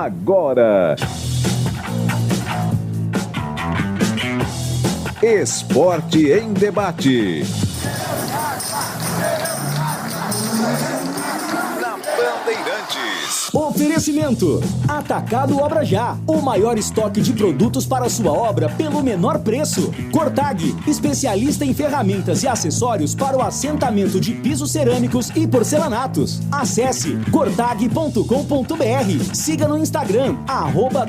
agora. Esporte em debate. Na Bandeirantes. Oferecimento: Atacado Obra Já, o maior estoque de produtos para a sua obra pelo menor preço. Cortag, especialista em ferramentas e acessórios para o assentamento de pisos cerâmicos e porcelanatos. Acesse cortag.com.br. Siga no Instagram,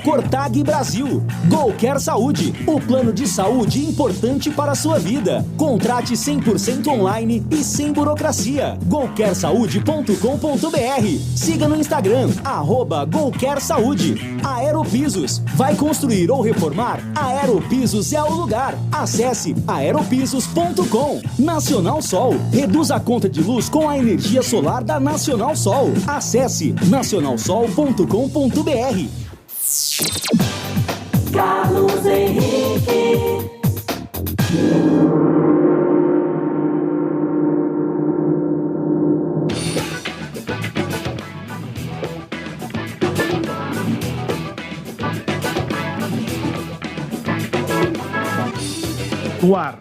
@CortagBrasil. Golcare Saúde, o plano de saúde importante para a sua vida. Contrate 100% online e sem burocracia. golcaresaude.com.br. Siga no Instagram, @Golcare Saúde. Aeropisos, vai construir ou reformar? Aeropisos é o lugar. Acesse aeropisos.com. Nacional Sol, reduz a conta de luz com a energia solar da Nacional Sol. Acesse nacionalsol.com.br. Carlos Henrique. No ar.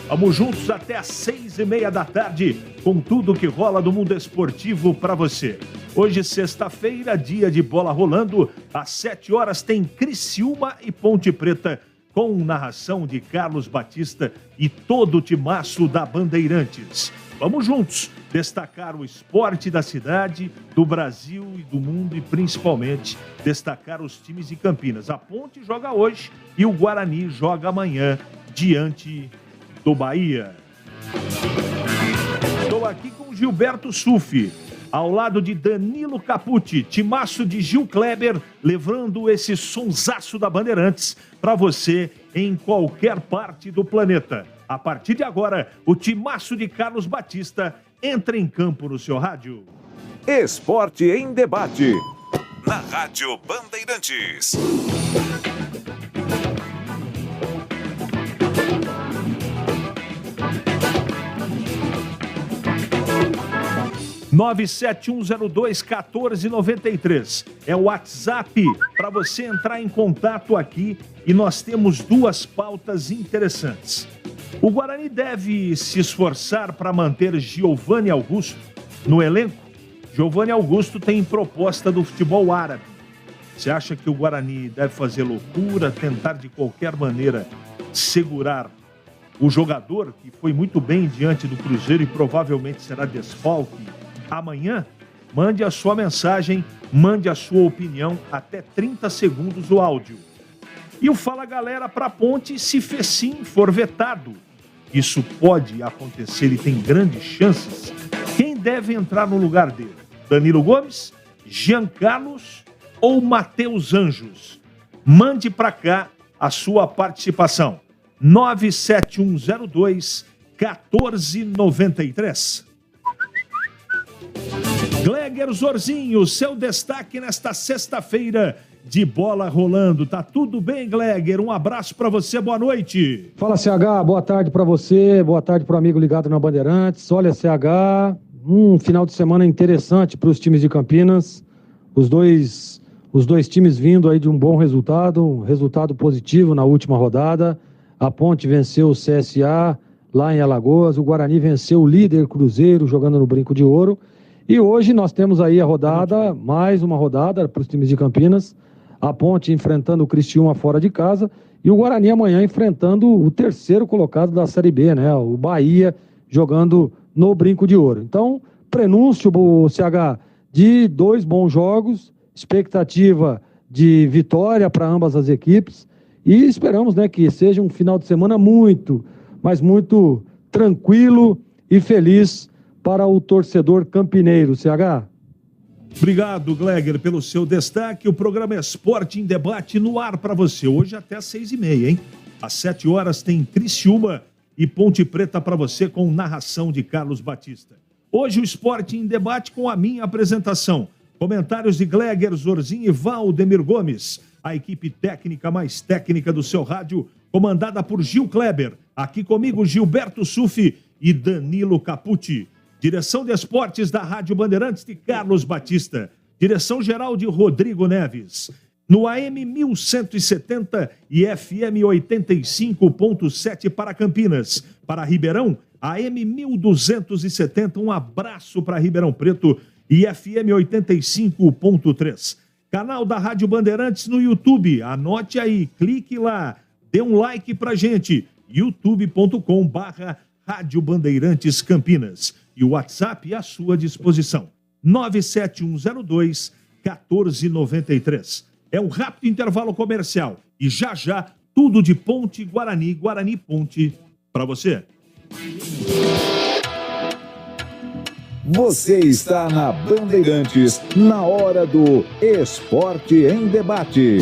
Vamos juntos até às 6:30 da tarde com tudo que rola do mundo esportivo para você. Hoje, sexta-feira, dia de bola rolando. Às 7 horas tem Criciúma e Ponte Preta com narração de Carlos Batista e todo o timaço da Bandeirantes. Vamos juntos destacar o esporte da cidade, do Brasil e do mundo e principalmente destacar os times de Campinas. A Ponte joga hoje e o Guarani joga amanhã diante do Bahia. Estou aqui com Gilberto Sufi, ao lado de Danilo Capucci, timaço de Gil Kleber, levando esse sonsaço da Bandeirantes para você em qualquer parte do planeta. A partir de agora, o timaço de Carlos Batista entra em campo no seu rádio. Esporte em debate. Na Rádio Bandeirantes. Nove 971021493 é o WhatsApp para você entrar em contato aqui e nós temos duas pautas interessantes. O Guarani deve se esforçar para manter Giovanni Augusto no elenco. Giovanni Augusto tem proposta do futebol árabe. Você acha que o Guarani deve fazer loucura, tentar de qualquer maneira segurar o jogador que foi muito bem diante do Cruzeiro e provavelmente será desfalque amanhã? Mande a sua mensagem, mande a sua opinião, até 30 segundos o áudio. E o Fala Galera para Ponte, se sim for vetado. Isso pode acontecer e tem grandes chances. Quem deve entrar no lugar dele? Danilo Gomes, Jean Carlos ou Matheus Anjos? Mande para cá a sua participação. 97102-1493. Gleger Zorzinho, seu destaque nesta sexta-feira de bola rolando. Tá tudo bem, Gleger? Um abraço para você, boa noite. Fala, CH, boa tarde para você, boa tarde para o amigo ligado na Bandeirantes. Olha, CH, um final de semana interessante para os times de Campinas. Os dois times vindo aí de um bom resultado, um resultado positivo na última rodada. A Ponte venceu o CSA lá em Alagoas, o Guarani venceu o líder Cruzeiro jogando no Brinco de Ouro. E hoje nós temos aí a rodada, mais uma rodada para os times de Campinas. A Ponte enfrentando o Criciúma fora de casa e o Guarani amanhã enfrentando o terceiro colocado da Série B, né? O Bahia jogando no Brinco de Ouro. Então, prenúncio, CH, de 2 bons jogos, expectativa de vitória para ambas as equipes e esperamos, né, que seja um final de semana muito, mas muito tranquilo e feliz para o torcedor campineiro, CH. Obrigado, Gleger, pelo seu destaque. O programa Esporte em Debate no ar para você. Hoje até às 6:30, hein? Às 7 horas tem Criciúma e Ponte Preta para você com narração de Carlos Batista. Hoje o Esporte em Debate com a minha apresentação. Comentários de Gleger Zorzinho e Valdemir Gomes. A equipe técnica mais técnica do seu rádio, comandada por Gil Kleber. Aqui comigo, Gilberto Sufi e Danilo Capucci. Direção de Esportes da Rádio Bandeirantes de Carlos Batista. Direção-geral de Rodrigo Neves. No AM 1170 e FM 85.7 para Campinas. Para Ribeirão, AM 1270. Um abraço para Ribeirão Preto e FM 85.3. Canal da Rádio Bandeirantes no YouTube. Anote aí, clique lá, dê um like pra gente. youtube.com/Rádio Bandeirantes Campinas. E o WhatsApp à sua disposição. 97102-1493. É um rápido intervalo comercial. E já, tudo de Ponte Guarani, Guarani Ponte, para você. Você está na Bandeirantes, na hora do Esporte em Debate.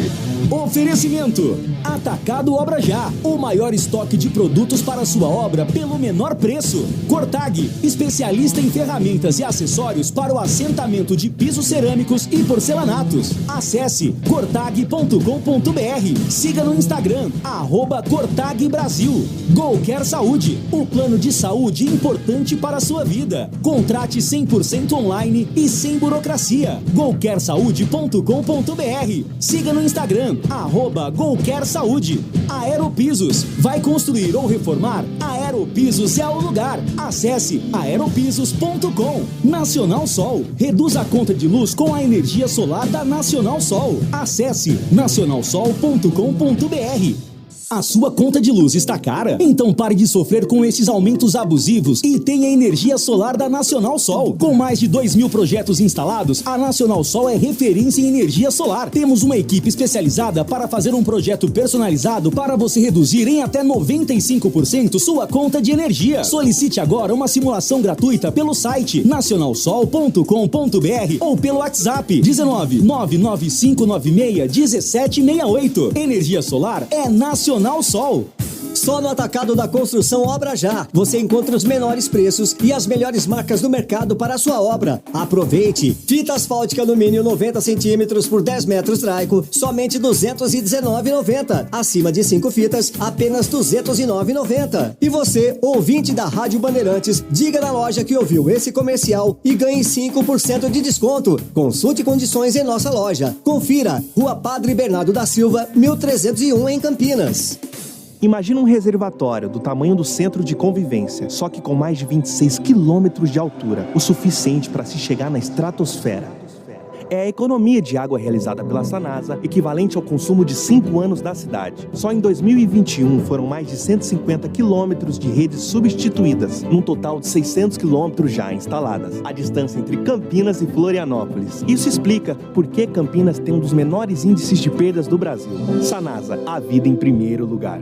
Oferecimento: Atacado Obra Já, o maior estoque de produtos para a sua obra pelo menor preço. Cortag, especialista em ferramentas e acessórios para o assentamento de pisos cerâmicos e porcelanatos. Acesse cortag.com.br. Siga no Instagram, @Cortag Brasil. Golquer Saúde, o plano de saúde importante para a sua vida. Contrate 100% online e sem burocracia. golquersaude.com.br. Siga no Instagram, @Golquer Saúde. Aeropisos, vai construir ou reformar? Aeropisos é o lugar. Acesse aeropisos.com. Nacional Sol, reduz a conta de luz com a energia solar da Nacional Sol. Acesse nacionalsol.com.br. A sua conta de luz está cara? Então pare de sofrer com esses aumentos abusivos e tenha energia solar da Nacional Sol. Com mais de 2.000 projetos instalados, a Nacional Sol é referência em energia solar. Temos uma equipe especializada para fazer um projeto personalizado para você reduzir em até 95% sua conta de energia. Solicite agora uma simulação gratuita pelo site nacionalsol.com.br ou pelo WhatsApp 19 99596 1768. Energia solar é Nacional Sol. Só no Atacado da Construção Obra Já, você encontra os menores preços e as melhores marcas do mercado para a sua obra. Aproveite! Fita asfáltica alumínio 90 centímetros por 10 metros traico, somente R$ 219,90. Acima de 5 fitas, apenas R$ 209,90. E você, ouvinte da Rádio Bandeirantes, diga na loja que ouviu esse comercial e ganhe 5% de desconto. Consulte condições em nossa loja. Confira, Rua Padre Bernardo da Silva, 1301 em Campinas. Imagina um reservatório do tamanho do centro de convivência, só que com mais de 26 quilômetros de altura, o suficiente para se chegar na estratosfera. É a economia de água realizada pela Sanasa, equivalente ao consumo de 5 anos da cidade. Só em 2021 foram mais de 150 quilômetros de redes substituídas, num total de 600 quilômetros já instaladas, a distância entre Campinas e Florianópolis. Isso explica por que Campinas tem um dos menores índices de perdas do Brasil. Sanasa, a vida em primeiro lugar.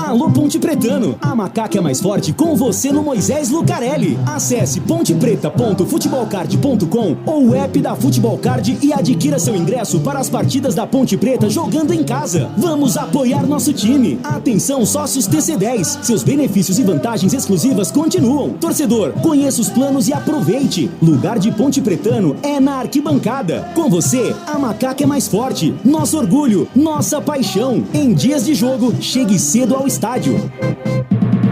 Alô Ponte Pretano, a macaca é mais forte com você no Moisés Lucarelli. Acesse pontepreta.futebolcard.com ou o app da Futebol Card e adquira seu ingresso para as partidas da Ponte Preta jogando em casa. Vamos apoiar nosso time. Atenção sócios TC10, seus benefícios e vantagens exclusivas continuam. Torcedor, conheça os planos e aproveite. Lugar de Ponte Pretano é na arquibancada. Com você, a macaca é mais forte. Nosso orgulho, nossa paixão. Em dias de jogo, chegue cedo ao estádio.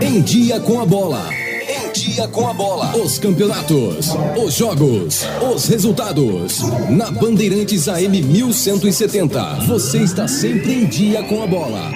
Em dia com a bola. Em dia com a bola. Os campeonatos, os jogos, os resultados. Na Bandeirantes AM 1170. Você está sempre em dia com a bola.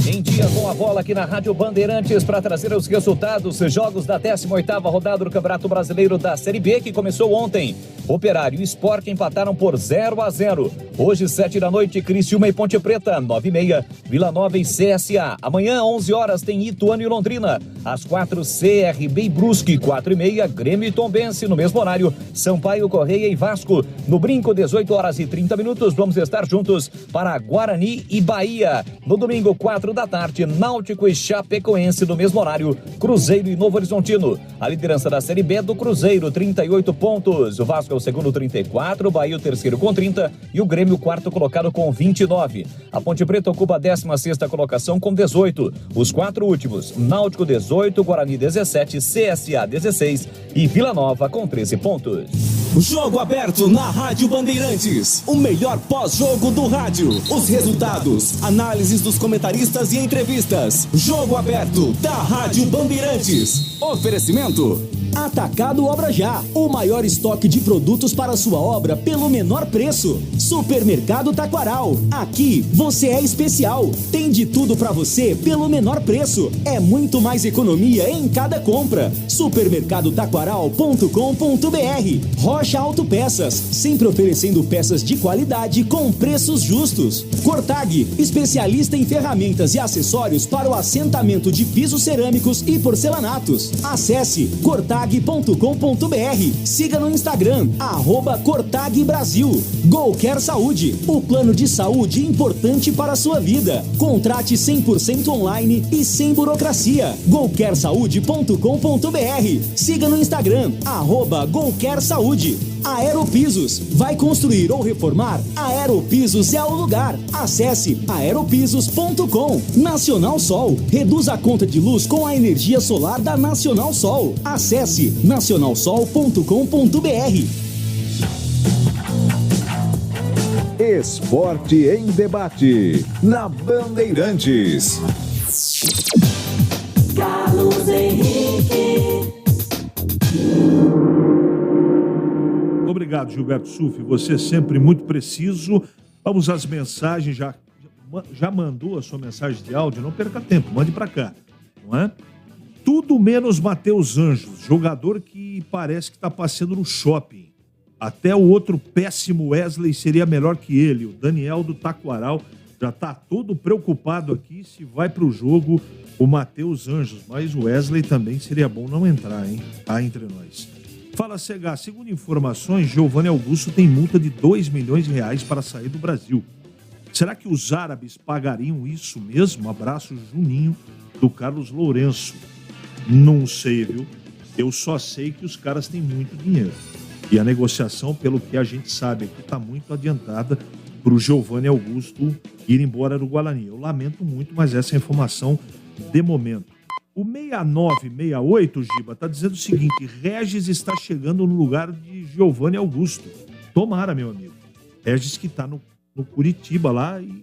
Em dia com a bola aqui na Rádio Bandeirantes para trazer os resultados, jogos da 18ª rodada do Campeonato Brasileiro da Série B, que começou ontem. Operário e Sport empataram por 0-0. Hoje, 7 da noite, Criciúma e Ponte Preta, 9h30, Vila Nova e CSA. Amanhã, 11 horas, tem Ituano e Londrina. Às 4, CRB e Brusque, 4h30, Grêmio e Tombense. No mesmo horário, Sampaio, Correia e Vasco. No Brinco, 18 horas e 30 minutos, vamos estar juntos para Guarani e Bahia. No domingo, 4 da tarde, Náutico e Chapecoense. No mesmo horário, Cruzeiro e Novo Horizontino. A liderança da Série B do Cruzeiro, 38 pontos. O Vasco é o segundo, 34. O Bahia o terceiro com 30. E o Grêmio o quarto colocado com 29. A Ponte Preta ocupa a 16ª colocação com 18. Os 4 últimos, Náutico 18, Guarani 17, CSA 16 e Vila Nova com 13 pontos. Jogo aberto na Rádio Bandeirantes. O melhor pós-jogo do rádio. Os resultados, análises dos comentaristas e entrevistas. Jogo aberto da Rádio Bandeirantes. Oferecimento Atacado Obra Já. O maior estoque de produtos para sua obra pelo menor preço. Supermercado Taquaral. Aqui você é especial. Tem de tudo para você pelo menor preço. É muito mais economia em cada compra. Supermercadotaquaral.com.br. Rocha Autopeças, sempre oferecendo peças de qualidade com preços justos. Cortag, especialista em ferramentas e acessórios para o assentamento de pisos cerâmicos e porcelanatos. Acesse cortag.com.br. Siga no Instagram, @Cortag Brasil. Golcare Saúde, o plano de saúde importante para a sua vida. Contrate 100% online e sem burocracia. golcaresaude.com.br. Siga no Instagram, @Golcare Saúde. Aeropisos, vai construir ou reformar? Aeropisos é o lugar. Acesse aeropisos.com. Nacional Sol, reduz a conta de luz com a energia solar da Nacional Sol. Acesse nacionalsol.com.br. Esporte em Debate, na Bandeirantes. Carlos Henrique. Obrigado, Gilberto Sufi. Você é sempre muito preciso. Vamos às mensagens. Já mandou a sua mensagem de áudio? Não perca tempo, mande para cá. Não é? Tudo menos Matheus Anjos, jogador que parece que está passeando no shopping. Até o outro péssimo Wesley seria melhor que ele. O Daniel do Taquaral já está todo preocupado aqui se vai para o jogo o Matheus Anjos. Mas o Wesley também seria bom não entrar, hein? Tá entre nós. Fala, CH, segundo informações, Giovanni Augusto tem multa de R$2 milhões para sair do Brasil. Será que os árabes pagariam isso mesmo? Abraço, Juninho, do Carlos Lourenço. Não sei, viu? Eu só sei que os caras têm muito dinheiro. E a negociação, pelo que a gente sabe aqui, está muito adiantada para o Giovanni Augusto ir embora do Guarani. Eu lamento muito, mas essa é a informação de momento. O 6968, Giba, está dizendo o seguinte: Regis está chegando no lugar de Giovanni Augusto. Tomara, meu amigo. Regis que está no Curitiba lá e,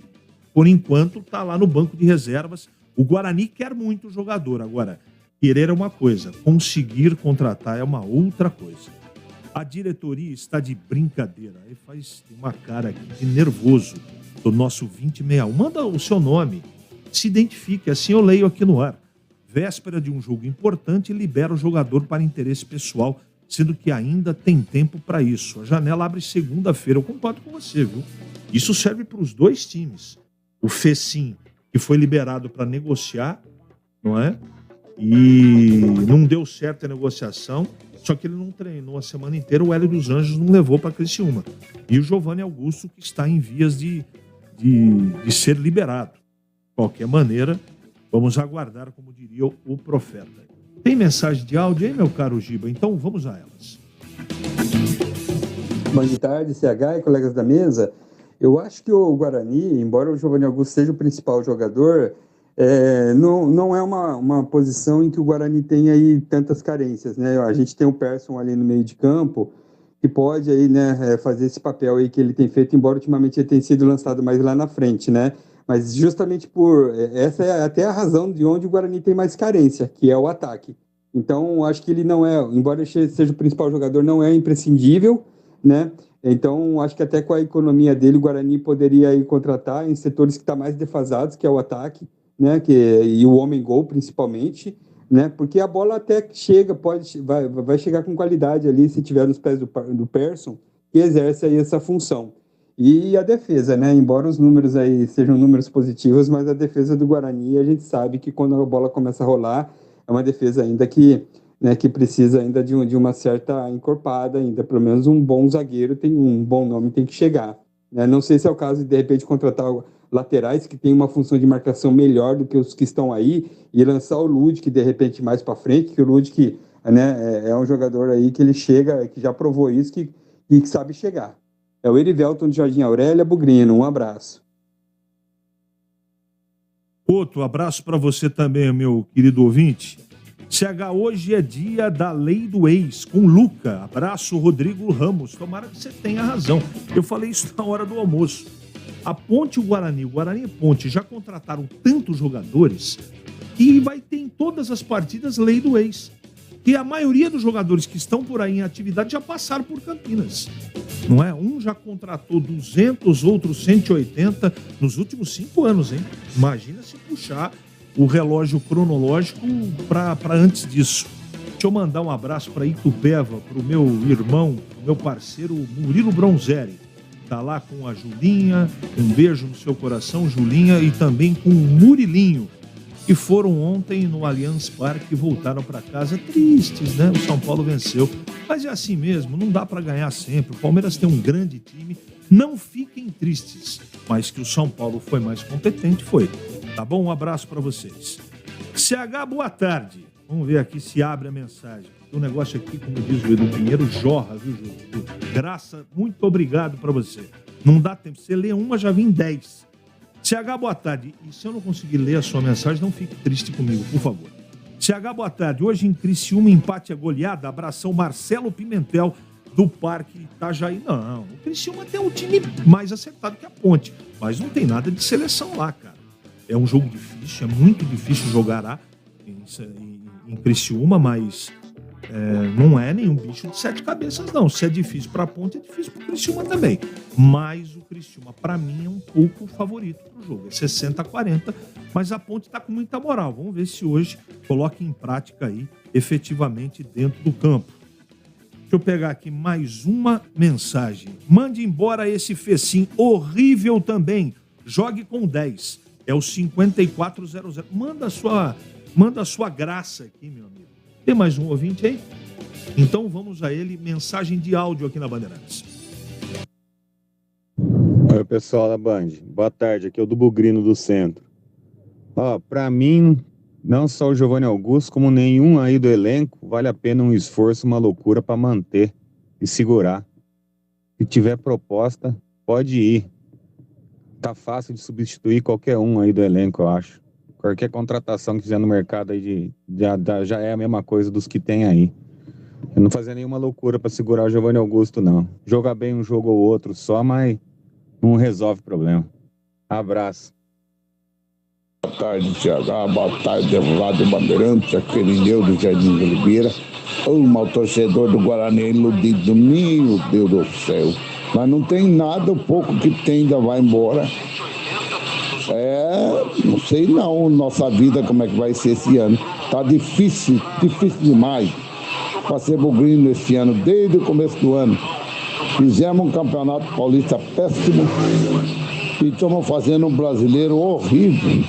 por enquanto, está lá no banco de reservas. O Guarani quer muito o jogador. Agora, querer é uma coisa, conseguir contratar é uma outra coisa. A diretoria está de brincadeira. Aí faz uma cara aqui de nervoso do nosso 2061. Manda o seu nome, se identifique, assim eu leio aqui no ar. Véspera de um jogo importante, libera o jogador para interesse pessoal, sendo que ainda tem tempo para isso. A janela abre segunda-feira. Eu concordo com você, viu? Isso serve para os dois times. O Fecim, que foi liberado para negociar, não é? E não deu certo a negociação, só que ele não treinou a semana inteira. O Hélio dos Anjos não levou para Criciúma. E o Giovanni Augusto, que está em vias de ser liberado. De qualquer maneira, vamos aguardar, como diria o profeta. Tem mensagem de áudio aí, meu caro Giba? Então vamos a elas. Boa tarde, CH e colegas da mesa. Eu acho que o Guarani, embora o Giovanni Augusto seja o principal jogador, não é uma posição em que o Guarani tem aí tantas carências, né? A gente tem o Persson ali no meio de campo, que pode aí, né, fazer esse papel aí que ele tem feito, embora ultimamente ele tenha sido lançado mais lá na frente, né? Mas justamente essa é até a razão de onde o Guarani tem mais carência, que é o ataque. Então, acho que ele não é, embora ele seja o principal jogador, não é imprescindível, né? Então, acho que até com a economia dele, o Guarani poderia aí contratar em setores que estão mais defasados, que é o ataque, né? E o homem-gol, principalmente, né? Porque a bola até chega, vai chegar com qualidade ali, se tiver nos pés do Persson, que exerce aí essa função. E a defesa, né? Embora os números aí sejam números positivos, mas a defesa do Guarani, a gente sabe que quando a bola começa a rolar, é uma defesa ainda que precisa ainda de uma certa encorpada ainda. Pelo menos um bom zagueiro, tem um bom nome, tem que chegar. Né? Não sei se é o caso de repente, contratar laterais que tem uma função de marcação melhor do que os que estão aí e lançar o Ludic, de repente, mais para frente, que o Ludic, né, é um jogador aí que ele chega, que já provou isso, que sabe chegar. É o Erivelton de Jardim Aurélia, Bugrino. Um abraço. Outro abraço para você também, meu querido ouvinte. CH, hoje é dia da lei do ex, com Luca. Abraço, Rodrigo Ramos. Tomara que você tenha razão. Eu falei isso na hora do almoço. A Ponte e o Guarani e Ponte já contrataram tantos jogadores que vai ter em todas as partidas lei do ex. E a maioria dos jogadores que estão por aí em atividade já passaram por Campinas. Não é? Um já contratou 200, outros 180 nos últimos 5 anos, hein? Imagina se puxar o relógio cronológico para antes disso. Deixa eu mandar um abraço para Itupeva, para o meu irmão, o meu parceiro Murilo Bronzeri. Tá lá com a Julinha, um beijo no seu coração, Julinha, e também com o Murilinho, que foram ontem no Allianz Parque e voltaram para casa tristes, né? O São Paulo venceu. Mas é assim mesmo, não dá para ganhar sempre. O Palmeiras tem um grande time, não fiquem tristes. Mas que o São Paulo foi mais competente, foi. Tá bom? Um abraço para vocês. CH, boa tarde. Vamos ver aqui se abre a mensagem. O negócio aqui, como diz o Edu Pinheiro, jorra, viu, Júlio? Graça, muito obrigado para você. Não dá tempo. Você lê uma, já vem 10. CH, boa tarde. E se eu não conseguir ler a sua mensagem, não fique triste comigo, por favor. CH, boa tarde. Hoje em Criciúma, empate a goleada. Abração, Marcelo Pimentel, do Parque Itajaí. Não, o Criciúma tem um time mais acertado que a Ponte, mas não tem nada de seleção lá, cara. É um jogo difícil, é muito difícil jogar lá em Criciúma, mas não é nenhum bicho de 7 cabeças, não. Se é difícil para a Ponte, é difícil para o Criciúma também. Mas o Criciúma, para mim, é um pouco favorito para o jogo. É 60-40, mas a Ponte está com muita moral. Vamos ver se hoje coloca em prática aí, efetivamente, dentro do campo. Deixa eu pegar aqui mais uma mensagem. Mande embora esse Fecim horrível também. Jogue com 10. É o 5400. Manda a sua graça aqui, meu amigo. Tem mais um ouvinte aí? Então vamos a ele. Mensagem de áudio aqui na Bandeirantes. Oi, pessoal da Band. Boa tarde. Aqui é o do Bugrino do Centro. Pra mim, não só o Giovanni Augusto, como nenhum aí do elenco, vale a pena um esforço, uma loucura para manter e segurar. Se tiver proposta, pode ir. Tá fácil de substituir qualquer um aí do elenco, eu acho. Qualquer contratação que fizer no mercado aí já é a mesma coisa dos que tem aí. Eu não fazia nenhuma loucura para segurar o Giovanni Augusto, não. Joga bem um jogo ou outro só, mas não resolve o problema. Abraço. Boa tarde, CH. Boa tarde, Evlado Bandeirante, aquele Neu do Jardim de Oliveira. O torcedor do Guarani iludido, meu Deus do céu. Mas não tem nada, o pouco que tem ainda vai embora. Não sei não, nossa vida como é que vai ser esse ano. Tá difícil demais. Passei bugrino esse ano, desde o começo do ano. Fizemos um campeonato paulista péssimo e estamos fazendo um brasileiro horrível.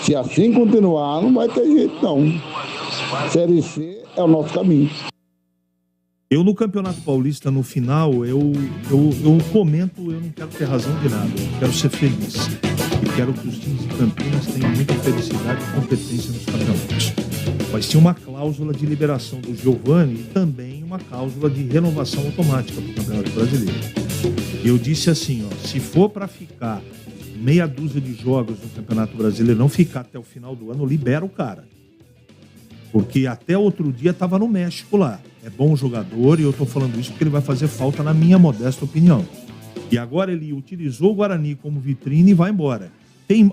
Se assim continuar, não vai ter jeito não. Série C é o nosso caminho. Eu no Campeonato Paulista, no final, eu comento, eu não quero ter razão de nada, eu quero ser feliz. E quero que os times de Campinas tenham muita felicidade e competência nos campeonatos. Mas tinha uma cláusula de liberação do Giovani e também uma cláusula de renovação automática para o Campeonato Brasileiro. E eu disse assim, se for para ficar meia dúzia de jogos no Campeonato Brasileiro, não ficar até o final do ano, libera o cara. Porque até outro dia estava no México lá. É bom jogador e eu estou falando isso porque ele vai fazer falta na minha modesta opinião. E agora ele utilizou o Guarani como vitrine e vai embora.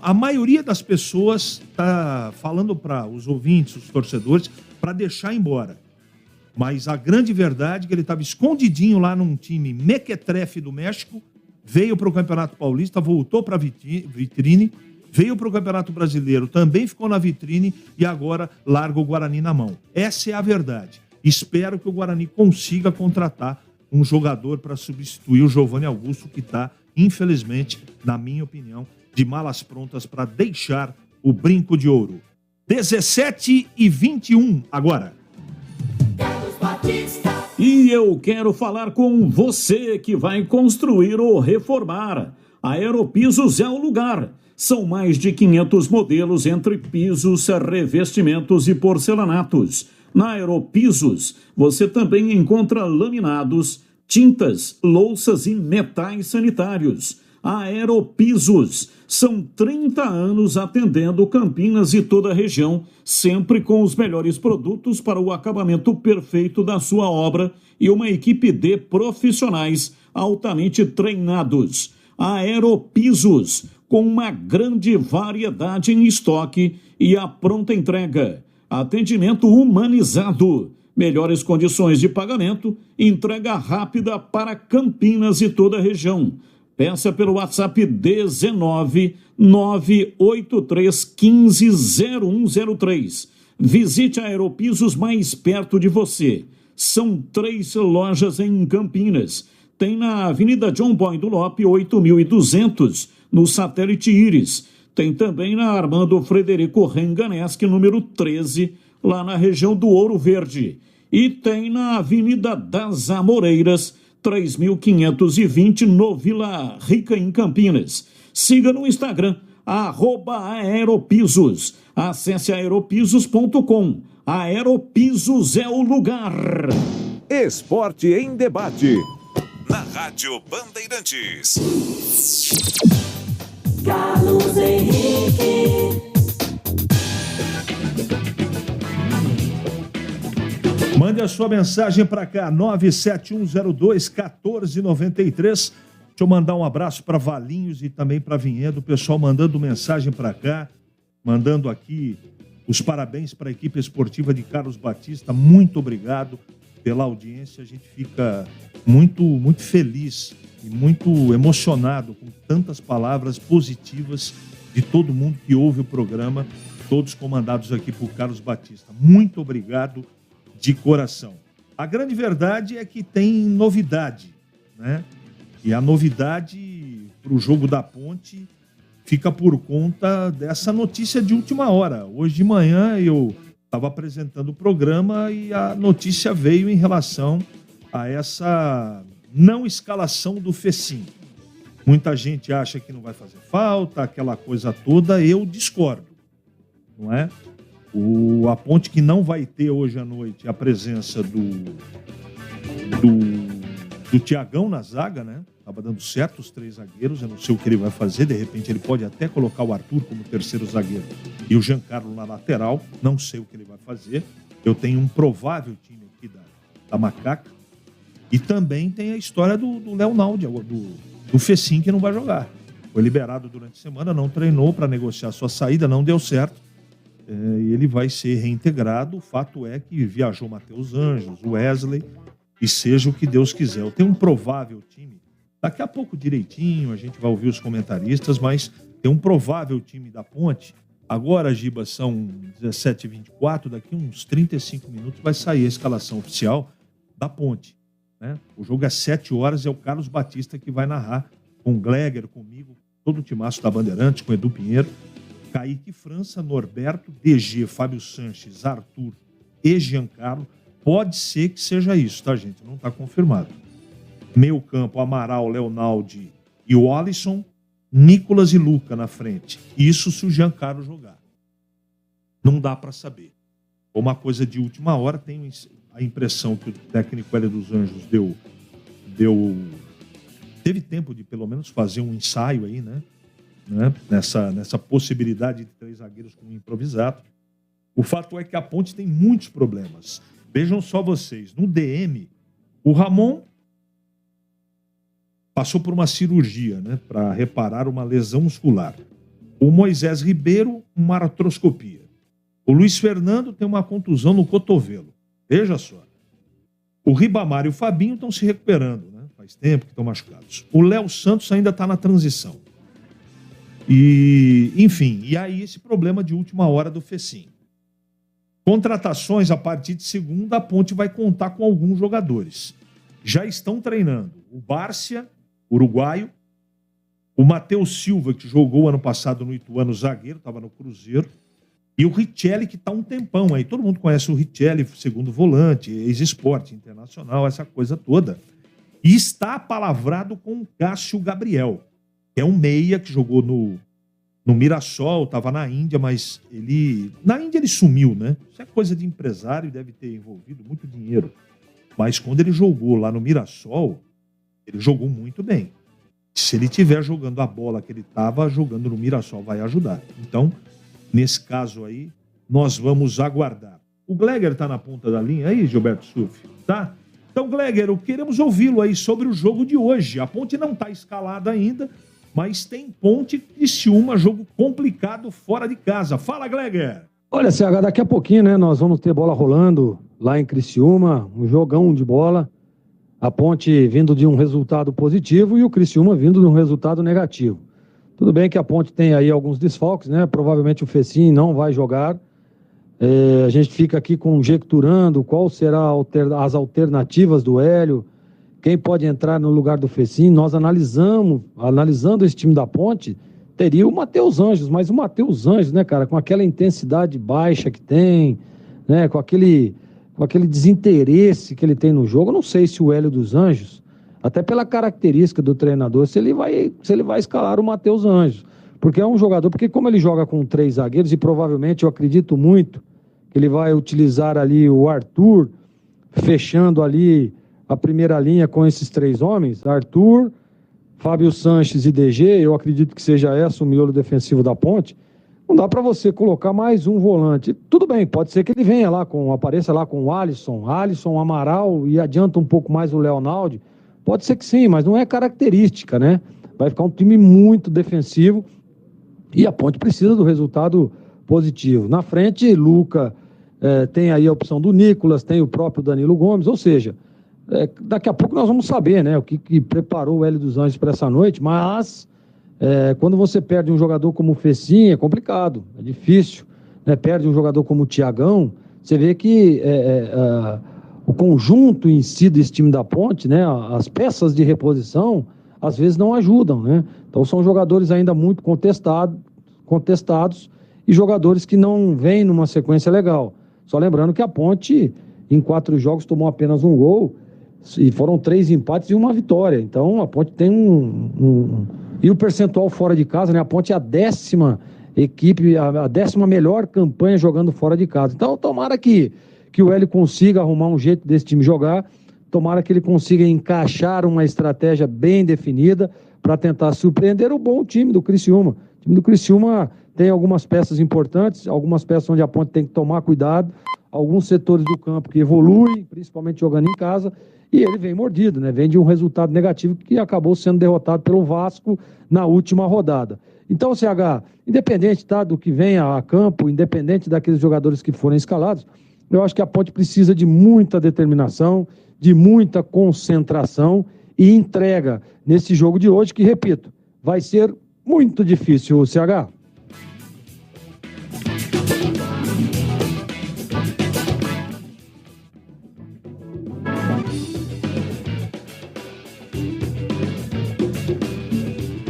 A maioria das pessoas está falando para os ouvintes, os torcedores, para deixar embora. Mas a grande verdade é que ele estava escondidinho lá num time mequetrefe do México, veio para o Campeonato Paulista, voltou para a vitrine, veio para o Campeonato Brasileiro, também ficou na vitrine e agora larga o Guarani na mão. Essa é a verdade. Espero que o Guarani consiga contratar um jogador para substituir o Giovanni Augusto, que está, infelizmente, na minha opinião, de malas prontas para deixar o brinco de ouro. 17h21 agora. E eu quero falar com você que vai construir ou reformar. A Aeropisos é o lugar. São mais de 500 modelos entre pisos, revestimentos e porcelanatos. Na Aeropisos, você também encontra laminados, tintas, louças e metais sanitários. A Aeropisos, São 30 anos atendendo Campinas e toda a região, sempre com os melhores produtos para o acabamento perfeito da sua obra e uma equipe de profissionais altamente treinados. Aeropisos, com uma grande variedade em estoque e a pronta entrega. Atendimento humanizado, melhores condições de pagamento, entrega rápida para Campinas e toda a região. Peça pelo WhatsApp 19 983 15 0103. Visite a Aeropisos mais perto de você. São 3 lojas em Campinas. Tem na Avenida John Boy do Lope, 8200, no Satélite Íris. Tem também na Armando Frederico Renganeschi, número 13, lá na região do Ouro Verde. E tem na Avenida das Amoreiras, 3520, no Vila Rica, em Campinas. Siga no Instagram, @aeropisos. Acesse aeropisos.com. Aeropisos é o lugar. Esporte em debate. Na Rádio Bandeirantes. Carlos Henrique. Mande a sua mensagem para cá, 97102-1493. Deixa eu mandar um abraço para Valinhos e também para Vinhedo. O pessoal mandando mensagem para cá, mandando aqui os parabéns para a equipe esportiva de Carlos Batista. Muito obrigado pela audiência. A gente fica muito feliz e muito emocionado com tantas palavras positivas de todo mundo que ouve o programa, todos comandados aqui por Carlos Batista. Muito obrigado de coração. A grande verdade é que tem novidade, né? E a novidade para o jogo da Ponte fica por conta dessa notícia de última hora. Hoje de manhã eu estava apresentando o programa e a notícia veio em relação a essa não escalação do Fecim. Muita gente acha que não vai fazer falta, aquela coisa toda. Eu discordo, não é? A Ponte que não vai ter hoje à noite a presença do Thiagão na zaga, né? Estava dando certo os 3 zagueiros, eu não sei o que ele vai fazer, de repente ele pode até colocar o Arthur como terceiro zagueiro e o Giancarlo na lateral, não sei o que ele vai fazer. Eu tenho um provável time aqui da Macaca e também tem a história do Leonaldi, do Fecim, que não vai jogar. Foi liberado durante a semana, não treinou para negociar sua saída, não deu certo. E ele vai ser reintegrado. O fato é que viajou Matheus Anjos, Wesley, e seja o que Deus quiser. Eu tenho um provável time, daqui a pouco direitinho, a gente vai ouvir os comentaristas, mas tem um provável time da Ponte. Agora, Giba, são 17h24, daqui uns 35 minutos vai sair a escalação oficial da Ponte, né? O jogo é 7 horas, é o Carlos Batista que vai narrar, com o Gleger, comigo, todo o timaço da Bandeirantes, com Edu Pinheiro, Kaique França, Norberto, DG, Fábio Sanches, Arthur e Giancarlo. Pode ser que seja isso, tá, gente? Não está confirmado. Meio campo, Amaral, Leonaldi e o Alisson, Nicolas e Luca na frente. Isso se o Giancarlo jogar. Não dá para saber. Uma coisa de última hora, tenho a impressão que o técnico Hélio dos Anjos teve tempo de pelo menos fazer um ensaio aí, né? Nessa possibilidade de 3 zagueiros com um improvisado. O fato é que a Ponte tem muitos problemas. Vejam só vocês, no DM, o Ramon passou por uma cirurgia, né, para reparar uma lesão muscular. O Moisés Ribeiro, uma artroscopia. O Luiz Fernando tem uma contusão no cotovelo. Veja só. O Ribamar e o Fabinho estão se recuperando, né? Faz tempo que estão machucados. O Léo Santos ainda está na transição. E, enfim, e aí esse problema de última hora do Fecim. Contratações a partir de segunda, a Ponte vai contar com alguns jogadores. Já estão treinando o Bárcia, uruguaio, o Matheus Silva, que jogou ano passado no Ituano, zagueiro, estava no Cruzeiro, e o Richelli, que está um tempão aí. Todo mundo conhece o Richelli, segundo volante, ex-esporte internacional, essa coisa toda. E está apalavrado com o Cássio Gabriel, que é um meia que jogou no Mirassol, estava na Índia, mas na Índia ele sumiu, né? Isso é coisa de empresário, deve ter envolvido muito dinheiro. Mas quando ele jogou lá no Mirassol, ele jogou muito bem. Se ele estiver jogando a bola que ele estava jogando no Mirassol, vai ajudar. Então, nesse caso aí, nós vamos aguardar. O Gleger está na ponta da linha aí, Gilberto Sufi, tá? Então, Gleger, queremos ouvi-lo aí sobre o jogo de hoje. A Ponte não está escalada ainda, mas tem Ponte Criciúma, jogo complicado fora de casa. Fala, Gleger! Olha, CH, daqui a pouquinho, né, nós vamos ter bola rolando lá em Criciúma, um jogão de bola. A Ponte vindo de um resultado positivo e o Criciúma vindo de um resultado negativo. Tudo bem que a Ponte tem aí alguns desfalques, né? Provavelmente o Fecim não vai jogar. A gente fica aqui conjecturando qual será as alternativas do Hélio, quem pode entrar no lugar do Fecim. Nós analisando esse time da Ponte, teria o Matheus Anjos, mas o Matheus Anjos, né, cara, com aquela intensidade baixa que tem, né, com aquele desinteresse que ele tem no jogo, eu não sei se o Hélio dos Anjos, até pela característica do treinador, se ele vai escalar o Matheus Anjos, porque é um jogador, porque como ele joga com 3 zagueiros, e provavelmente eu acredito muito que ele vai utilizar ali o Arthur, fechando ali a primeira linha com esses 3 homens, Arthur, Fábio Sanches e DG, eu acredito que seja esse o miolo defensivo da Ponte. Não dá para você colocar mais um volante. Tudo bem, pode ser que ele venha lá apareça lá com o Alisson, Amaral e adianta um pouco mais o Leonaldo. Pode ser que sim, mas não é característica, né? Vai ficar um time muito defensivo e a Ponte precisa do resultado positivo. Na frente, Luca tem aí a opção do Nicolas, tem o próprio Danilo Gomes, ou seja, daqui a pouco nós vamos saber, né, o que preparou o Hélio dos Anjos para essa noite, mas quando você perde um jogador como o Fecim, é complicado, é difícil, né? Perde um jogador como o Thiagão, você vê que o conjunto em si desse time da Ponte, né, as peças de reposição, às vezes não ajudam, né? Então são jogadores ainda muito contestados e jogadores que não vêm numa sequência legal. Só lembrando que a Ponte, em 4 jogos, tomou apenas um gol e foram 3 empates e 1 vitória. Então a Ponte tem E o percentual fora de casa, né? A Ponte é a 10ª equipe, a 10ª melhor campanha jogando fora de casa. Então tomara que o Hélio consiga arrumar um jeito desse time jogar, tomara que ele consiga encaixar uma estratégia bem definida para tentar surpreender o bom time do Criciúma. O time do Criciúma tem algumas peças importantes, algumas peças onde a Ponte tem que tomar cuidado, alguns setores do campo que evoluem, principalmente jogando em casa, e ele vem mordido, né? Vem de um resultado negativo que acabou sendo derrotado pelo Vasco na última rodada. Então, CH, independente, tá, do que venha a campo, independente daqueles jogadores que forem escalados, eu acho que a Ponte precisa de muita determinação, de muita concentração e entrega nesse jogo de hoje, que, repito, vai ser muito difícil, CH.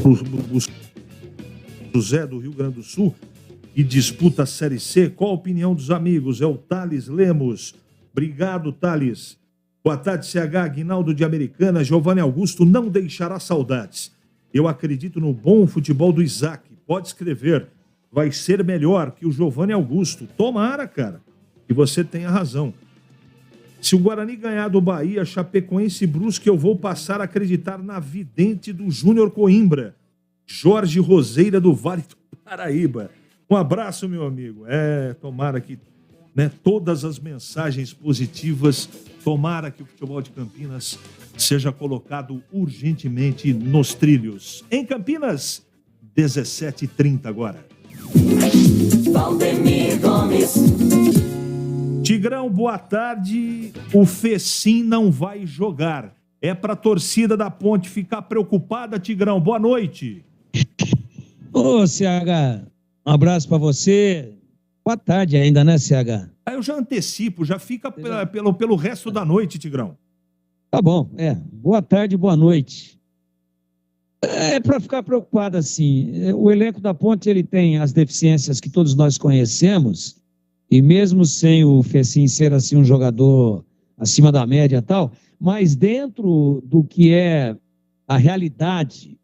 O José do Rio Grande do Sul e disputa a Série C. Qual a opinião dos amigos? É o Thales Lemos. Obrigado, Thales. Boa tarde, CH. Aguinaldo de Americana. Giovanni Augusto não deixará saudades. Eu acredito no bom futebol do Isaac. Pode escrever. Vai ser melhor que o Giovanni Augusto. Tomara, cara, que você tenha razão. Se o Guarani ganhar do Bahia, Chapecoense e Brusque, eu vou passar a acreditar na vidente do Júnior Coimbra. Jorge Roseira do Vale do Paraíba. Um abraço, meu amigo. Tomara que, né, todas as mensagens positivas, tomara que o futebol de Campinas seja colocado urgentemente nos trilhos. Em Campinas, 17h30 agora. Valdemir Gomes. Tigrão, boa tarde. O Fecim não vai jogar. É pra torcida da Ponte ficar preocupada, Tigrão. Boa noite. Ô, CH, um abraço pra você. Boa tarde ainda, né, CH? Eu já antecipo, já fica pelo resto da noite, Tigrão. Tá bom, boa tarde, boa noite. É pra ficar preocupado assim. O elenco da Ponte, ele tem as deficiências que todos nós conhecemos, e mesmo sem o Fecim ser assim um jogador acima da média e tal, mas dentro do que é a realidade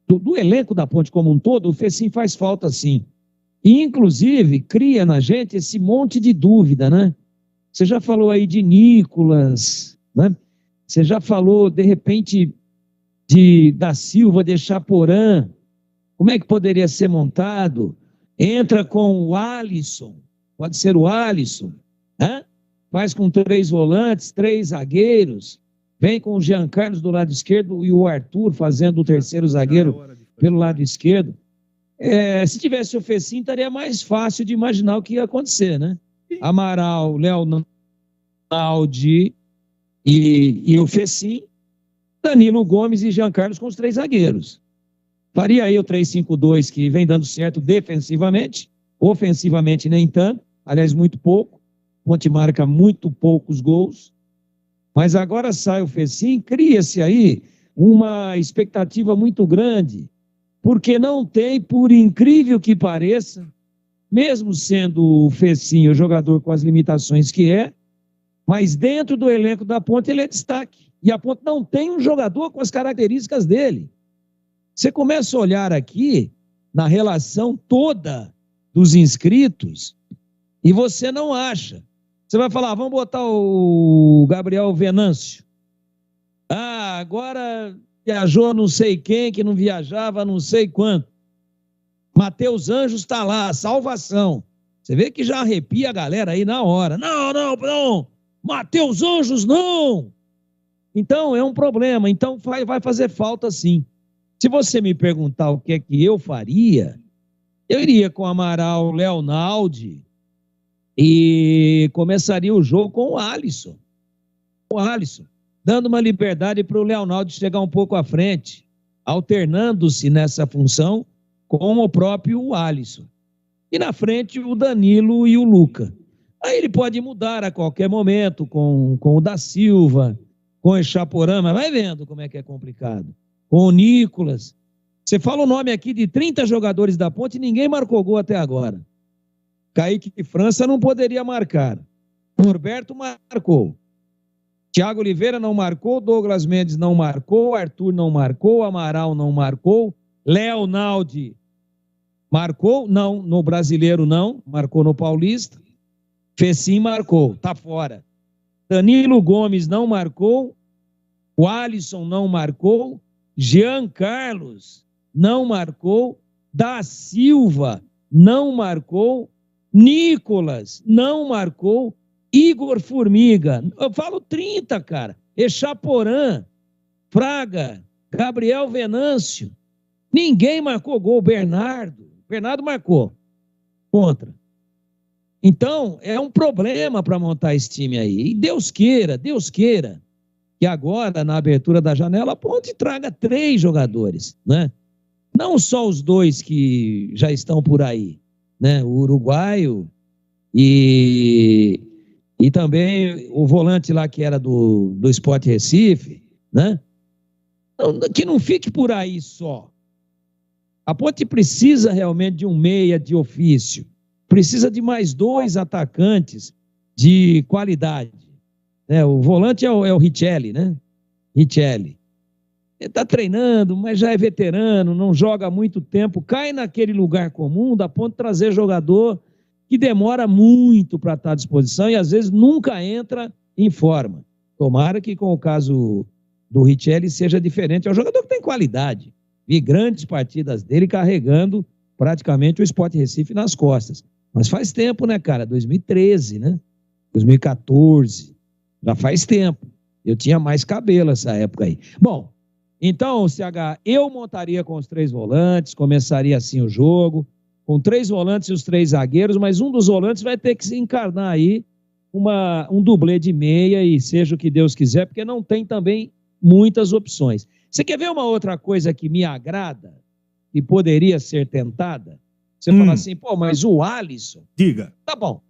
do elenco da Ponte como um todo, o Fecim faz falta sim. E, inclusive, cria na gente esse monte de dúvida, né? Você já falou aí de Nicolas, né? Você já falou, de repente, da Silva, de Chaporã. Como é que poderia ser montado? Entra com o Alisson, pode ser o Alisson, né? Faz com 3 volantes, 3 zagueiros, vem com o Jean Carlos do lado esquerdo e o Arthur fazendo o terceiro zagueiro pelo lado esquerdo. Se tivesse o Fecim, estaria mais fácil de imaginar o que ia acontecer, né? Amaral, Leonaldi e o Fecim, Danilo Gomes e Jean Carlos com os 3 zagueiros. Faria aí o 3-5-2, que vem dando certo defensivamente, ofensivamente nem tanto, aliás, muito pouco. Ponte marca muito poucos gols, mas agora sai o Fecim, cria-se aí uma expectativa muito grande, porque não tem, por incrível que pareça, mesmo sendo o Fecim o jogador com as limitações que é, mas dentro do elenco da Ponte ele é destaque, e a Ponte não tem um jogador com as características dele. Você começa a olhar aqui na relação toda dos inscritos e você não acha. Você vai falar, vamos botar o Gabriel Venâncio. Agora viajou não sei quem, que não viajava não sei quanto. Matheus Anjos está lá, salvação. Você vê que já arrepia a galera aí na hora. Não, Matheus Anjos não. Então é um problema, então vai fazer falta sim. Se você me perguntar o que é que eu faria, eu iria com Amaral, Leonaldi e começaria o jogo com o Alisson. Dando uma liberdade para o Leonaldi chegar um pouco à frente, alternando-se nessa função com o próprio Alisson. E na frente o Danilo e o Luca. Aí ele pode mudar a qualquer momento com o da Silva, com o Chaporã, mas vai vendo como é que é complicado. Com o Nicolas. Você fala o nome aqui de 30 jogadores da Ponte e ninguém marcou gol até agora. Kaique França não poderia marcar. Norberto marcou. Thiago Oliveira não marcou, Douglas Mendes não marcou, Arthur não marcou, Amaral não marcou, Leonaldi marcou, não, no Brasileiro não, marcou no Paulista. Fecim marcou, tá fora. Danilo Gomes não marcou, o Alisson não marcou, Jean Carlos não marcou, Da Silva não marcou, Nicolas não marcou, Igor Formiga, eu falo 30, cara, Echaporã, Fraga, Gabriel Venâncio, ninguém marcou gol, Bernardo marcou, contra. Então, é um problema para montar esse time aí, e Deus queira, que agora, na abertura da janela, a Ponte traga 3 jogadores, né? Não só os 2 que já estão por aí, né? O uruguaio e também o volante lá que era do Sport Recife, né? Que não fique por aí só. A Ponte precisa realmente de um meia de ofício, precisa de mais 2 atacantes de qualidade. O volante é o Richelli, né? Richelli. Ele está treinando, mas já é veterano, não joga há muito tempo, cai naquele lugar comum da Ponte trazer jogador que demora muito para estar à disposição e às vezes nunca entra em forma. Tomara que com o caso do Richelli seja diferente. É um jogador que tem qualidade. Vi grandes partidas dele carregando praticamente o Sport Recife nas costas. Mas faz tempo, né, cara? 2013, né? 2014. Já faz tempo. Eu tinha mais cabelo essa época aí. Bom, então, CH, eu montaria com os 3 volantes, começaria assim o jogo, com 3 volantes e os 3 zagueiros, mas um dos volantes vai ter que se encarnar aí um dublê de meia e seja o que Deus quiser, porque não tem também muitas opções. Você quer ver uma outra coisa que me agrada e poderia ser tentada? Você fala assim, pô, mas o Alisson... Diga. Tá bom,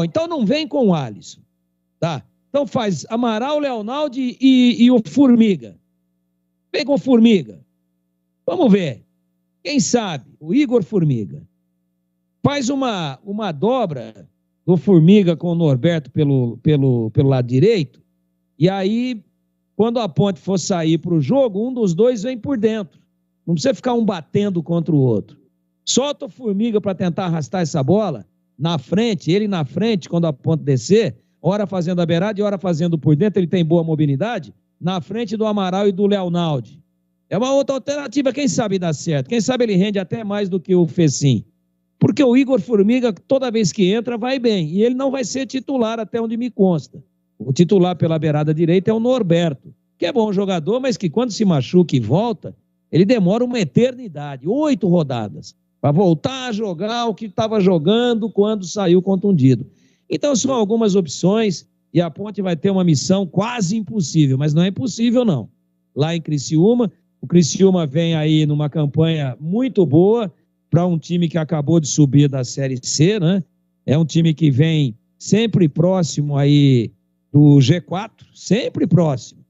então não vem com o Alisson, tá? Então faz Amaral, Leonaldi e o Formiga. Vem com o Formiga. Vamos ver. Quem sabe? O Igor Formiga. Faz uma dobra do Formiga com o Norberto pelo lado direito. E aí, quando a Ponte for sair para o jogo, um dos 2 vem por dentro. Não precisa ficar um batendo contra o outro. Solta o Formiga para tentar arrastar essa bola na frente, ele na frente, quando a Ponte descer, hora fazendo a beirada e hora fazendo por dentro, ele tem boa mobilidade. na frente do Amaral e do Leonaldi. É uma outra alternativa, quem sabe dá certo. Quem sabe ele rende até mais do que o Fecim. Porque o Igor Formiga, toda vez que entra, vai bem. E ele não vai ser titular, até onde me consta. O titular pela beirada direita é o Norberto, que é bom jogador, mas que quando se machuca e volta, ele demora uma eternidade, 8 rodadas, para voltar a jogar o que estava jogando quando saiu contundido. Então são algumas opções e a Ponte vai ter uma missão quase impossível, mas não é impossível não. Lá em Criciúma, o Criciúma vem aí numa campanha muito boa para um time que acabou de subir da Série C, né? É um time que vem sempre próximo aí do G4, sempre próximo.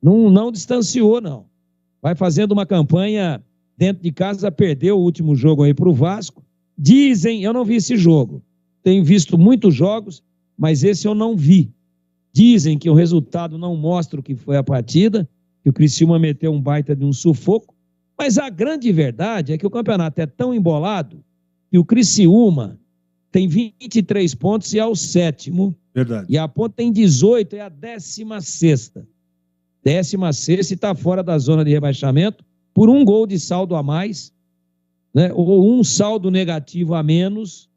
Não distanciou, não. Vai fazendo uma campanha dentro de casa, perdeu o último jogo aí para o Vasco. Dizem, eu não vi esse jogo, tenho visto muitos jogos, mas esse eu não vi. Dizem que o resultado não mostra o que foi a partida, que o Criciúma meteu um baita de um sufoco, mas a grande verdade é que o campeonato é tão embolado que o Criciúma tem 23 pontos e é o 7º. Verdade. E a Ponte tem 18, é a 16ª. 16ª e está fora da zona de rebaixamento por um gol de saldo a mais, né? Ou um saldo negativo a menos,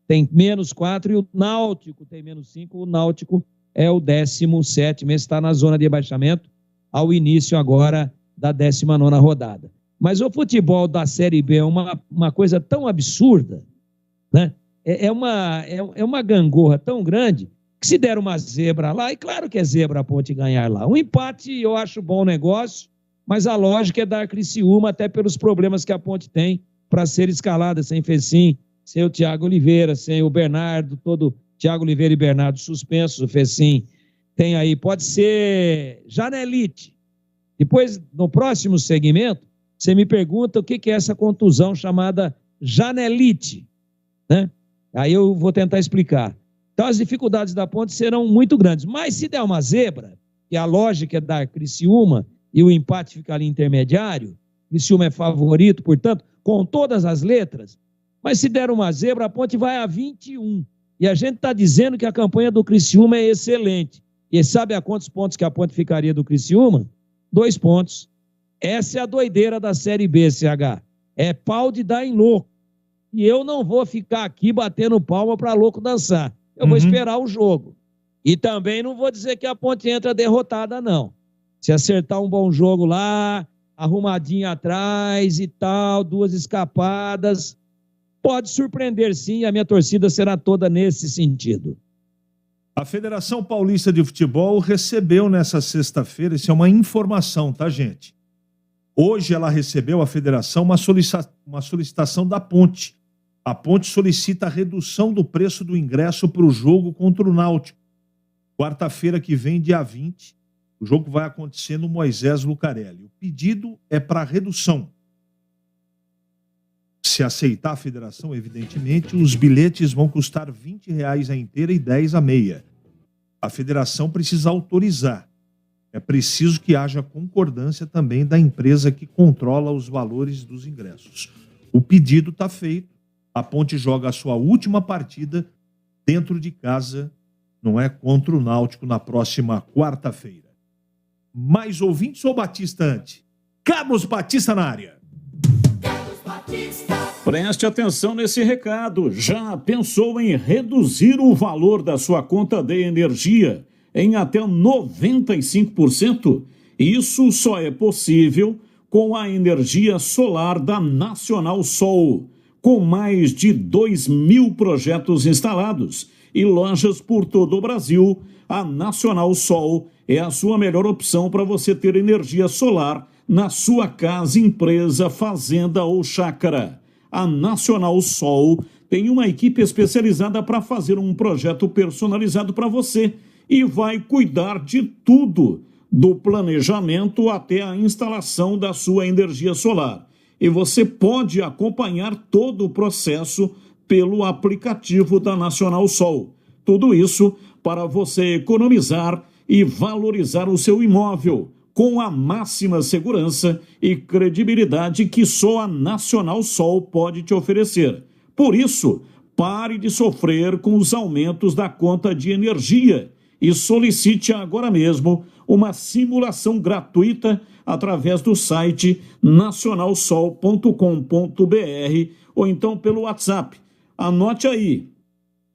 tem -4, e o Náutico tem -5, o Náutico é o 17º, está na zona de rebaixamento ao início agora da 19ª rodada. Mas o futebol da Série B é uma coisa tão absurda, né? É uma gangorra tão grande que se der uma zebra lá, e claro que é zebra a Ponte ganhar lá. Um empate eu acho bom negócio, mas a lógica é dar Criciúma, até pelos problemas que a Ponte tem para ser escalada, sem Fecim, sem o Thiago Oliveira, sem o Bernardo, todo Thiago Oliveira e Bernardo suspensos, o Fecim tem aí, pode ser Janelite. Depois, no próximo segmento, você me pergunta o que é essa contusão chamada Janelite, né? Aí eu vou tentar explicar. Então as dificuldades da Ponte serão muito grandes, mas se der uma zebra, que a lógica é dar Criciúma e o empate fica ali intermediário, Criciúma é favorito, portanto, com todas as letras, mas se der uma zebra, a Ponte vai a 21, e a gente está dizendo que a campanha do Criciúma é excelente, e sabe a quantos pontos que a Ponte ficaria do Criciúma? 2 pontos. Essa é a doideira da Série B, CH, é pau de dar em louco, e eu não vou ficar aqui batendo palma para louco dançar. Eu vou esperar o jogo. E também não vou dizer que a Ponte entra derrotada, não. Se acertar um bom jogo lá, arrumadinho atrás e tal, 2 escapadas, pode surpreender sim, e a minha torcida será toda nesse sentido. A Federação Paulista de Futebol recebeu nessa sexta-feira, isso é uma informação, tá, gente? Hoje ela recebeu, a Federação, uma solicitação da Ponte. A Ponte solicita a redução do preço do ingresso para o jogo contra o Náutico. Quarta-feira que vem, dia 20, o jogo vai acontecer no Moisés Lucarelli. O pedido é para redução. Se aceitar a federação, evidentemente, os bilhetes vão custar R$20 a inteira e 10 a meia. A federação precisa autorizar. É preciso que haja concordância também da empresa que controla os valores dos ingressos. O pedido está feito. A Ponte joga a sua última partida dentro de casa, não é, contra o Náutico na próxima quarta-feira. Mais ouvintes ou Batista antes? Carlos Batista na área. Preste atenção nesse recado. Já pensou em reduzir o valor da sua conta de energia em até 95%? Isso só é possível com a energia solar da Nacional Sol. Com mais de 2.000 projetos instalados e lojas por todo o Brasil, a Nacional Sol é a sua melhor opção para você ter energia solar na sua casa, empresa, fazenda ou chácara. A Nacional Sol tem uma equipe especializada para fazer um projeto personalizado para você e vai cuidar de tudo, do planejamento até a instalação da sua energia solar. E você pode acompanhar todo o processo pelo aplicativo da Nacional Sol. Tudo isso para você economizar e valorizar o seu imóvel com a máxima segurança e credibilidade que só a Nacional Sol pode te oferecer. Por isso, pare de sofrer com os aumentos da conta de energia e solicite agora mesmo uma simulação gratuita através do site nacionalsol.com.br ou então pelo WhatsApp. Anote aí,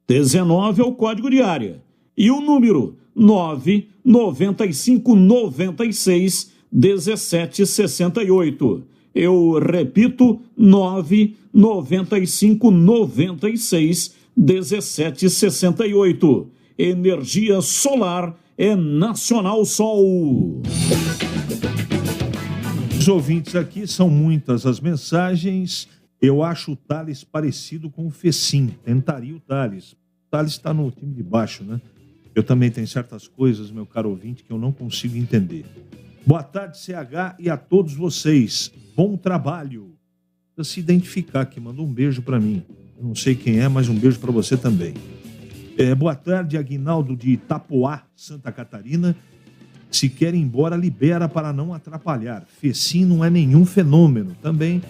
19 é o código de área e o número 99596 1768. Eu repito, 99596 1768. Energia solar é Nacional Sol. Os ouvintes aqui, são muitas as mensagens. Eu acho o Thales parecido com o Fecim. Tentaria o Thales. O Thales está no time de baixo, né? Eu também tenho certas coisas, meu caro ouvinte, que eu não consigo entender. Boa tarde, CH, e a todos vocês. Bom trabalho. Precisa se identificar aqui, mandou um beijo para mim. Eu não sei quem é, mas um beijo para você também. Boa tarde, Aguinaldo de Itapoá, Santa Catarina. Se quer ir embora, libera para não atrapalhar. Fecim não é nenhum fenômeno. Também,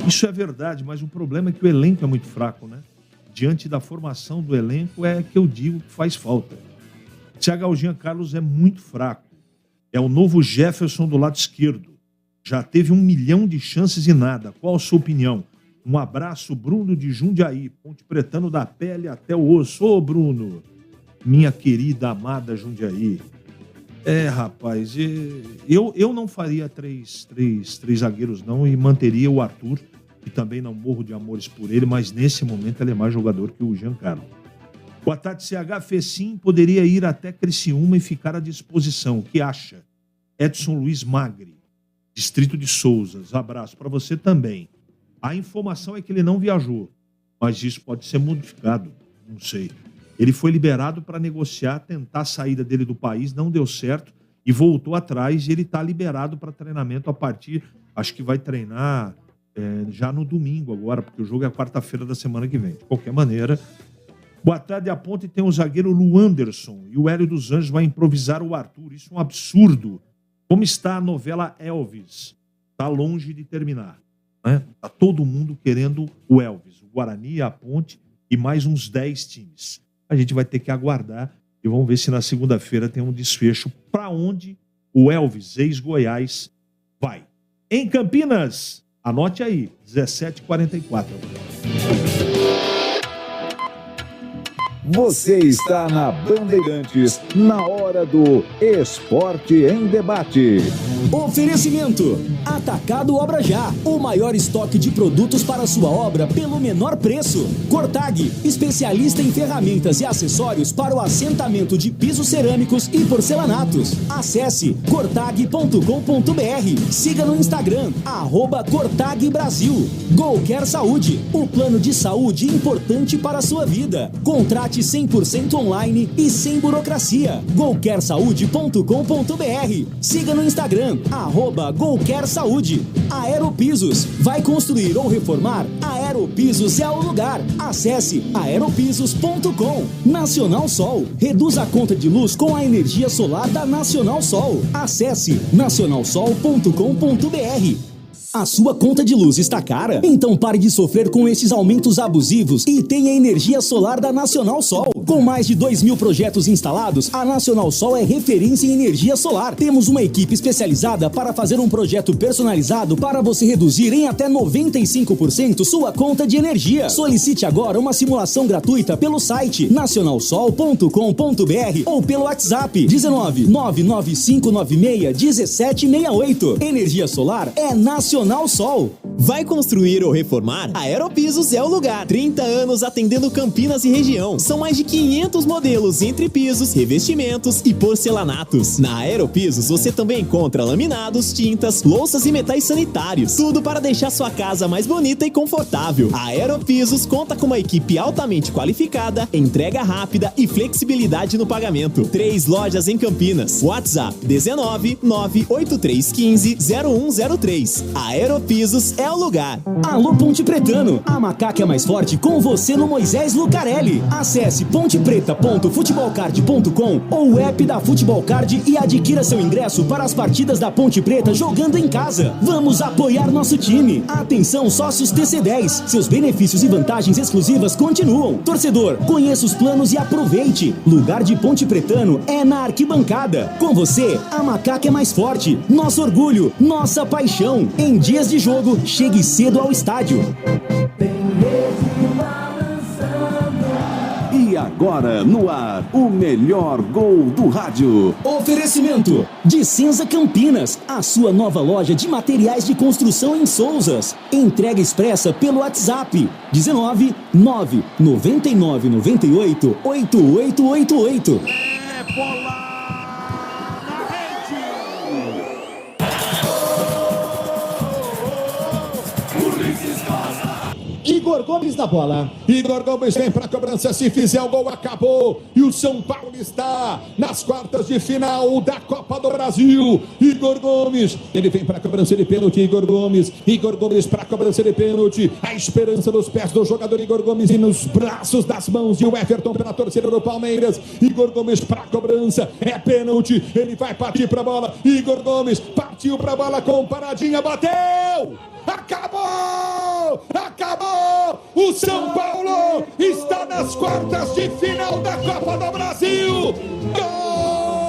isso é verdade, mas o problema é que o elenco é muito fraco, né? Diante da formação do elenco é que eu digo que faz falta. CH Jean Carlos é muito fraco. É o novo Jefferson do lado esquerdo. Já teve 1 milhão de chances e nada. Qual a sua opinião? Um abraço, Bruno de Jundiaí, Ponte Pretano da pele até o osso. Ô, Bruno, minha querida, amada Jundiaí. Rapaz, eu não faria três zagueiros, não, e manteria o Arthur, que também não morro de amores por ele, mas nesse momento ele é mais jogador que o Giancarlo. Boa tarde, CH. Fecim poderia ir até Criciúma e ficar à disposição. O que acha? Edson Luiz Magri, Distrito de Souzas. Abraço para você também. A informação é que ele não viajou, mas isso pode ser modificado, não sei. Ele foi liberado para negociar, tentar a saída dele do país, não deu certo e voltou atrás, e ele está liberado para treinamento a partir, acho que vai treinar já no domingo agora, porque o jogo é quarta-feira da semana que vem. De qualquer maneira, boa tarde, a ponte tem o zagueiro Luanderson e o Hélio dos Anjos vai improvisar o Arthur. Isso é um absurdo. Como está a novela Elvis? Está longe de terminar. Está todo mundo querendo o Elvis, o Guarani, a Ponte e mais uns 10 times. A gente vai ter que aguardar e vamos ver se na segunda-feira tem um desfecho para onde o Elvis, ex-Goiás, vai. Em Campinas, anote aí, 17h44. Você está na Bandeirantes, na hora do Esporte em Debate. Oferecimento: Atacado Obra Já, o maior estoque de produtos para sua obra pelo menor preço. Cortag, especialista em ferramentas e acessórios para o assentamento de pisos cerâmicos e porcelanatos. Acesse cortag.com.br. Siga no Instagram, @Cortag Brasil. Golquer Saúde, o plano de saúde importante para a sua vida. Contrate 100% online e sem burocracia. golquersaude.com.br. Siga no Instagram, @Golquer Saúde. Aeropisos, vai construir ou reformar? Aeropisos é o lugar. Acesse aeropisos.com. Nacional Sol, reduza a conta de luz com a energia solar da Nacional Sol. Acesse nacionalsol.com.br. A sua conta de luz está cara? Então pare de sofrer com esses aumentos abusivos e tenha energia solar da Nacional Sol. Com mais de 2.000 projetos instalados, a Nacional Sol é referência em energia solar. Temos uma equipe especializada para fazer um projeto personalizado para você reduzir em até 95% sua conta de energia. Solicite agora uma simulação gratuita pelo site nacionalsol.com.br ou pelo WhatsApp 19 99596 1768. Energia solar é Nacional Sol. Vai construir ou reformar? A Aeropisos é o lugar. 30 anos atendendo Campinas e região. São mais de 500 modelos entre pisos, revestimentos e porcelanatos. Na Aeropisos você também encontra laminados, tintas, louças e metais sanitários. Tudo para deixar sua casa mais bonita e confortável. A Aeropisos conta com uma equipe altamente qualificada, entrega rápida e flexibilidade no pagamento. 3 lojas em Campinas. WhatsApp 19 98315 0103. A Aeropisos é é o lugar. Alô Ponte Pretano, a macaca é mais forte com você no Moisés Lucarelli. Acesse pontepreta.futebolcard.com ou o app da Futebol Card e adquira seu ingresso para as partidas da Ponte Preta jogando em casa. Vamos apoiar nosso time. Atenção, sócios TC10. Seus benefícios e vantagens exclusivas continuam. Torcedor, conheça os planos e aproveite. Lugar de Ponte Pretano é na arquibancada. Com você, a macaca é mais forte. Nosso orgulho, nossa paixão. Em dias de jogo, chegue cedo ao estádio. E agora, no ar, o melhor gol do rádio. Oferecimento de Dicenza Campinas, a sua nova loja de materiais de construção em Souzas. Entrega expressa pelo WhatsApp 19 9 99 98 8888. Igor Gomes na bola. Igor Gomes vem para a cobrança. Se fizer o gol, acabou. E o São Paulo está nas quartas de final da Copa do Brasil. Igor Gomes, ele vem para a cobrança de pênalti. Igor Gomes para a cobrança de pênalti. A esperança nos pés do jogador Igor Gomes e nos braços, das mãos de Everton pela torcida do Palmeiras. Igor Gomes para a cobrança. É pênalti. Ele vai partir para a bola. Igor Gomes partiu para a bola com paradinha. Bateu! Acabou! Acabou! O São Paulo está nas quartas de final da Copa do Brasil! Gol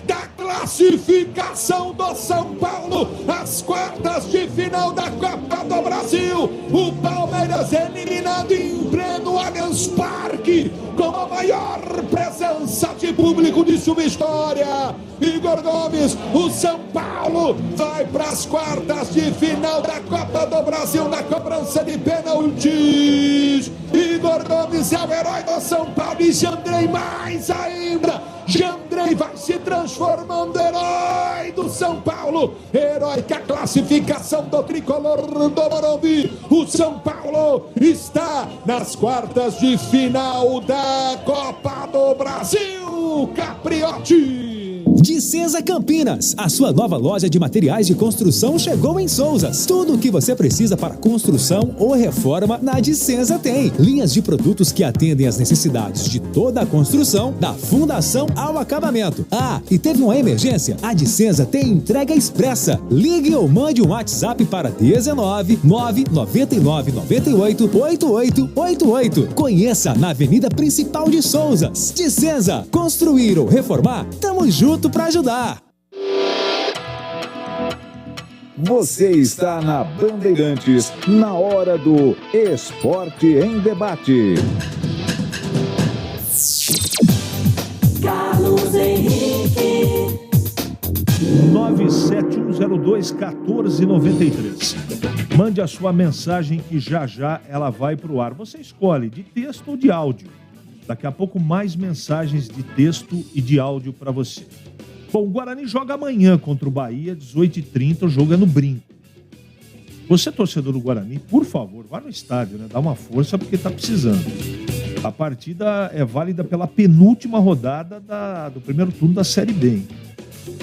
da classificação do São Paulo às quartas de final da Copa do Brasil. O Palmeiras eliminado em pleno Allianz Parque, com a maior presença de público de sua história. Igor Gomes, o São Paulo vai para as quartas de final da Copa do Brasil na cobrança de pênaltis. Igor Gomes é o herói do São Paulo e Jandrei mais ainda. Jandrei vai se transformando herói do São Paulo. Heróica classificação do tricolor do Morumbi. O São Paulo está nas quartas de final da Copa do Brasil. Capriotti. Dicenza Campinas, a sua nova loja de materiais de construção chegou em Souzas. Tudo o que você precisa para construção ou reforma na Dicenza tem. Linhas de produtos que atendem às necessidades de toda a construção, da fundação ao acabamento. Ah, e teve uma emergência? A Dicenza tem entrega expressa. Ligue ou mande um WhatsApp para 19 9 99 98 8888. Conheça na Avenida Principal de Souzas. Dicenza, construir ou reformar? Tamo junto para ajudar. Você está na Bandeirantes, na hora do Esporte em Debate. Carlos Henrique 971021493. Mande a sua mensagem que já ela vai para o ar. Você escolhe de texto ou de áudio. Daqui a pouco mais mensagens de texto e de áudio para você. Bom, o Guarani joga amanhã contra o Bahia, 18h30, o jogo é no Brinco. Você, torcedor do Guarani, por favor, vá no estádio, né? Dá uma força porque está precisando. A partida é válida pela penúltima rodada do primeiro turno da Série B. Hein?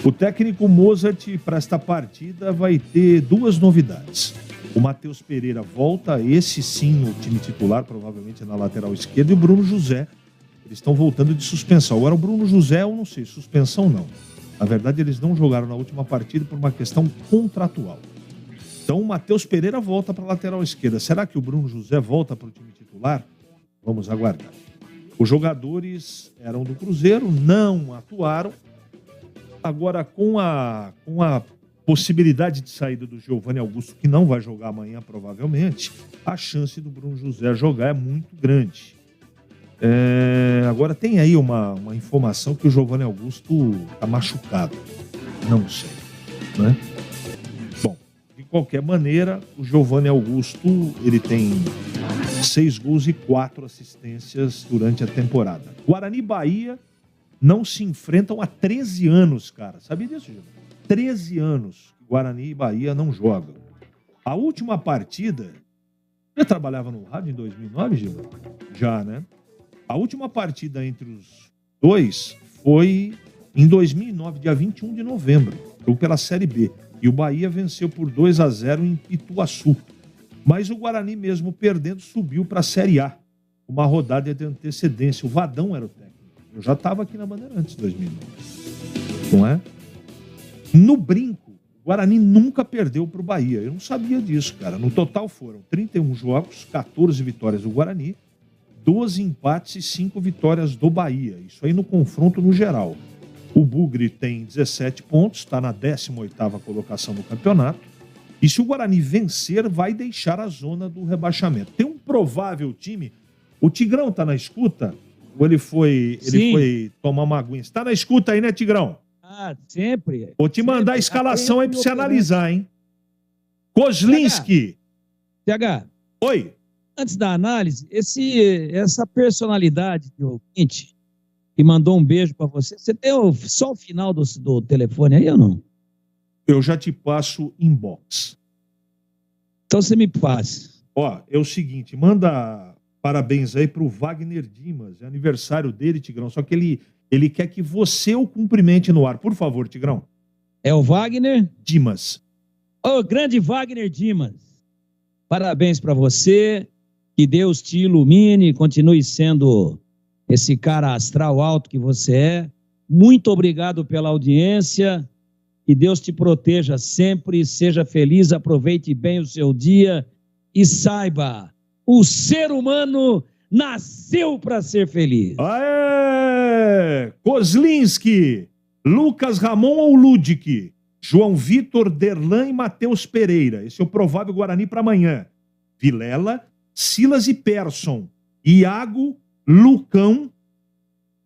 O técnico Mozart, para esta partida, vai ter duas novidades. O Matheus Pereira volta, esse sim, no time titular, provavelmente na lateral esquerda, e o Bruno José. Eles estão voltando de suspensão. Agora, o Bruno José, eu não sei, suspensão não. Na verdade, eles não jogaram na última partida por uma questão contratual. Então, o Matheus Pereira volta para a lateral esquerda. Será que o Bruno José volta para o time titular? Vamos aguardar. Os jogadores eram do Cruzeiro, não atuaram. Agora, com a possibilidade de saída do Giovanni Augusto, que não vai jogar amanhã, provavelmente, a chance do Bruno José jogar é muito grande. Agora tem aí uma informação que o Giovanni Augusto está machucado. Não sei, né? Bom, de qualquer maneira, o Giovanni Augusto, ele tem 6 gols e 4 assistências durante a temporada. Guarani e Bahia não se enfrentam há 13 anos, cara. Sabia disso, Giovanni? 13 anos que Guarani e Bahia não jogam. A última partida... Já trabalhava no rádio em 2009, Giovanni? Já, né? A última partida entre os dois foi em 2009, dia 21 de novembro, jogo pela Série B. E o Bahia venceu por 2-0 em Pituaçu. Mas o Guarani, mesmo perdendo, subiu para a Série A. Uma rodada de antecedência. O Vadão era o técnico. Eu já estava aqui na Bandeirantes em 2009. Não é? No brinco, o Guarani nunca perdeu para o Bahia. Eu não sabia disso, cara. No total foram 31 jogos, 14 vitórias do Guarani, 12 empates e 5 vitórias do Bahia. Isso aí no confronto no geral. O Bugre tem 17 pontos, está na 18ª colocação do campeonato. E se o Guarani vencer, vai deixar a zona do rebaixamento. Tem um provável time... O Tigrão está na escuta? Ou ele foi tomar uma aguinha? Você tá na escuta aí, né, Tigrão? Ah, sempre. Vou te mandar a escalação aí pra você analisar, hein? Kozlinski. TH. Oi. Antes da análise, essa personalidade de ouvinte que mandou um beijo pra você, você tem só o final do telefone aí ou não? Eu já te passo inbox. Então você me passa. Ó, é o seguinte, manda parabéns aí pro Wagner Dimas. É aniversário dele, Tigrão. Só que ele quer que você o cumprimente no ar. Por favor, Tigrão. É o Wagner? Dimas. Ô, grande Wagner Dimas. Parabéns pra você. Que Deus te ilumine. Continue sendo esse cara astral alto que você é. Muito obrigado pela audiência. Que Deus te proteja sempre. Seja feliz. Aproveite bem o seu dia. E saiba... O ser humano nasceu para ser feliz. Aê! Kozlinski, Lucas Ramon ou Ludic, João Vitor, Derlan e Matheus Pereira. Esse é o provável Guarani para amanhã. Vilela, Silas e Persson, Iago, Lucão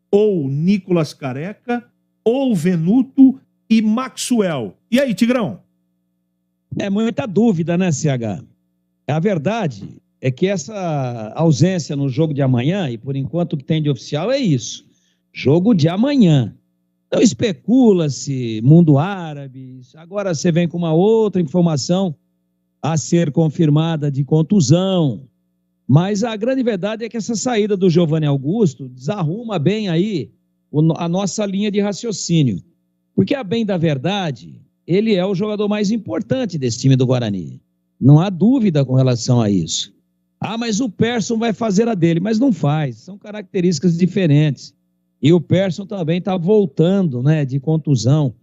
ou Nicolas Careca ou Venuto e Maxwell. E aí, Tigrão? É muita dúvida, né, CH? A verdade é que essa ausência no jogo de amanhã, e por enquanto o que tem de oficial é isso, jogo de amanhã. Então especula-se, mundo árabe, agora você vem com uma outra informação a ser confirmada de contusão, mas a grande verdade é que essa saída do Giovanni Augusto desarruma bem aí a nossa linha de raciocínio, porque a bem da verdade, ele é o jogador mais importante desse time do Guarani, não há dúvida com relação a isso. Ah, mas o Persson vai fazer a dele. Mas não faz, são características diferentes. E o Persson também está voltando, né, de contusão.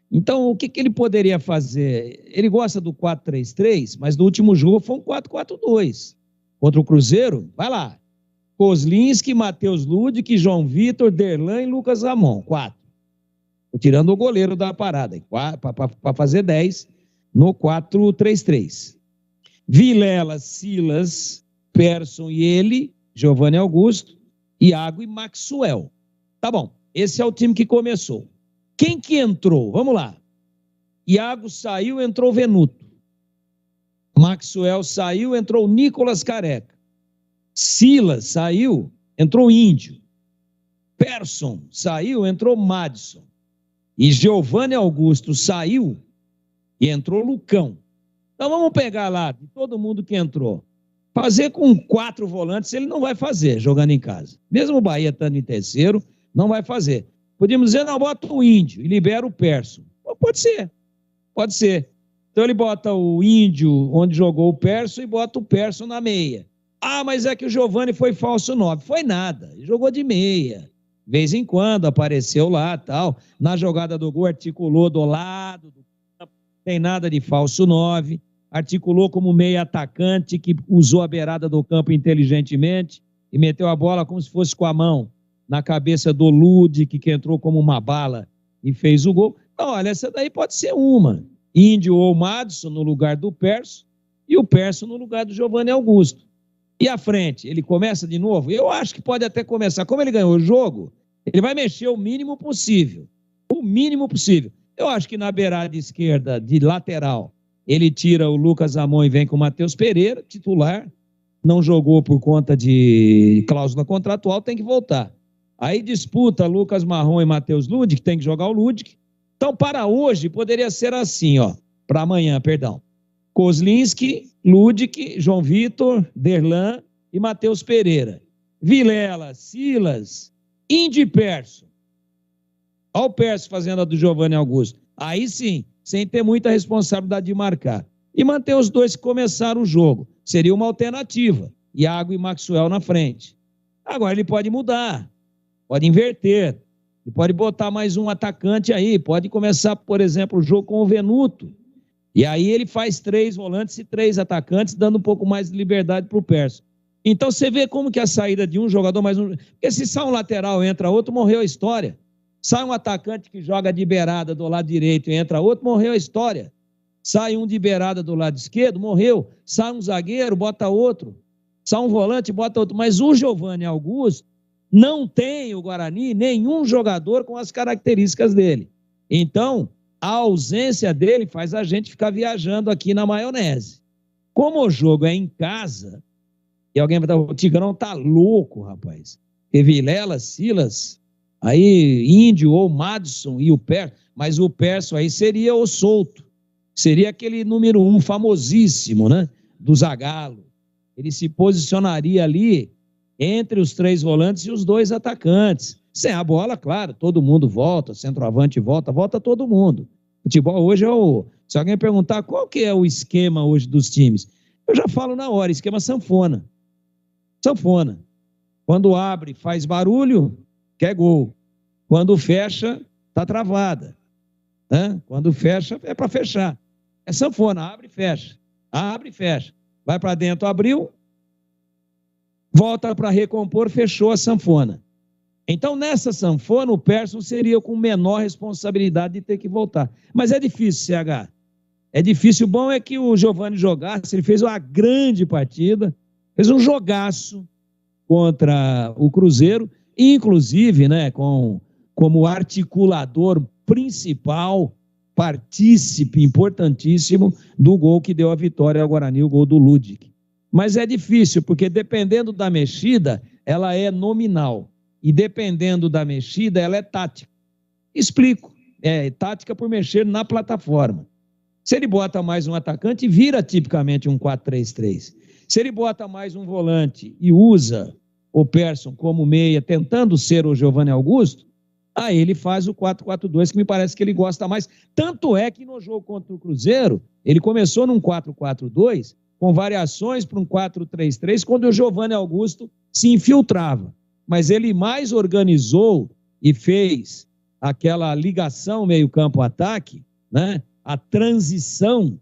Então, o que ele poderia fazer? Ele gosta do 4-3-3, mas no último jogo foi um 4-4-2. Contra o Cruzeiro, vai lá. Kozlinski, Matheus Ludic, João Vitor, Derlan e Lucas Ramon. 4. Tirando o goleiro da parada. Para fazer 10 no 4-3-3. Vilela, Silas... Persson e ele, Giovanni Augusto, Iago e Maxwell. Tá bom, esse é o time que começou. Quem que entrou? Vamos lá. Iago saiu, entrou Venuto. Maxwell saiu, entrou Nicolas Careca. Silas saiu, entrou Índio. Persson saiu, entrou Madison. E Giovanni Augusto saiu e entrou Lucão. Então vamos pegar lá de todo mundo que entrou. Fazer com 4 volantes ele não vai fazer, jogando em casa. Mesmo o Bahia estando em terceiro, não vai fazer. Podíamos dizer, não, bota o Índio e libera o Persson. Pode ser, pode ser. Então ele bota o Índio onde jogou o Persson e bota o Persson na meia. Ah, mas é que o Giovanni foi falso 9. Foi nada, ele jogou de meia. De vez em quando apareceu lá, tal. Na jogada do gol articulou do lado do campo. Tem nada de falso 9. Articulou como meia atacante, que usou a beirada do campo inteligentemente e meteu a bola como se fosse com a mão na cabeça do Ludic, que entrou como uma bala e fez o gol. Então, olha, essa daí pode ser uma. Índio ou Madison no lugar do Persson e o Persson no lugar do Giovanni Augusto. E à frente, ele começa de novo? Eu acho que pode até começar. Como ele ganhou o jogo, ele vai mexer o mínimo possível. O mínimo possível. Eu acho que na beirada esquerda, de lateral, ele tira o Lucas Ramon e vem com o Matheus Pereira, titular, não jogou por conta de cláusula contratual, tem que voltar. Aí disputa Lucas Marrom e Matheus Ludic, tem que jogar o Ludic. Então, para hoje, poderia ser assim, ó, para amanhã, perdão. Kozlinski, Ludic, João Vitor, Derlan e Matheus Pereira. Vilela, Silas, Indy e Perso. Olha o Perso fazendo a do Giovanni Augusto. Aí sim, sem ter muita responsabilidade de marcar. E manter os dois que começaram o jogo. Seria uma alternativa. Iago e Maxwell na frente. Agora ele pode mudar, pode inverter, ele pode botar mais um atacante aí, pode começar, por exemplo, o jogo com o Venuto. E aí ele faz 3 volantes e 3 atacantes, dando um pouco mais de liberdade para o Perso. Então você vê como que a saída de um jogador mais um... Porque se sai um lateral e entra outro, morreu a história. Sai um atacante que joga de beirada do lado direito e entra outro, morreu a história. Sai um de beirada do lado esquerdo, morreu. Sai um zagueiro, bota outro. Sai um volante, bota outro. Mas o Giovanni Augusto não tem, o Guarani, nenhum jogador com as características dele. Então, a ausência dele faz a gente ficar viajando aqui na maionese. Como o jogo é em casa, e alguém vai falar, o Tigrão tá louco, rapaz. Porque Vilela, Silas, aí Índio ou Madison e o Perso, mas o Perso aí seria o solto. Seria aquele número 1 famosíssimo, né? Do Zagallo. Ele se posicionaria ali entre os 3 volantes e os 2 atacantes. Sem a bola, claro, todo mundo volta, centroavante volta todo mundo. Futebol hoje é o... Se alguém perguntar qual que é o esquema hoje dos times, eu já falo na hora, esquema sanfona. Sanfona. Quando abre, faz barulho, quer gol. Quando fecha, tá travada. Né? Quando fecha, é para fechar. É sanfona, abre e fecha. Abre e fecha. Vai para dentro, abriu, volta para recompor, fechou a sanfona. Então, nessa sanfona, o Persson seria com menor responsabilidade de ter que voltar. Mas é difícil, CH. É difícil. O bom é que o Giovanni jogasse, ele fez uma grande partida, fez um jogaço contra o Cruzeiro, inclusive, né, como articulador principal, partícipe importantíssimo do gol que deu a vitória ao Guarani, o gol do Ludic. Mas é difícil, porque dependendo da mexida, ela é nominal. E dependendo da mexida, ela é tática. Explico. É tática por mexer na plataforma. Se ele bota mais um atacante, vira tipicamente um 4-3-3. Se ele bota mais um volante e usa o Persson como meia, tentando ser o Giovanni Augusto, aí ele faz o 4-4-2, que me parece que ele gosta mais. Tanto é que no jogo contra o Cruzeiro, ele começou num 4-4-2, com variações para um 4-3-3, quando o Giovanni Augusto se infiltrava. Mas ele mais organizou e fez aquela ligação meio-campo-ataque, né? A transição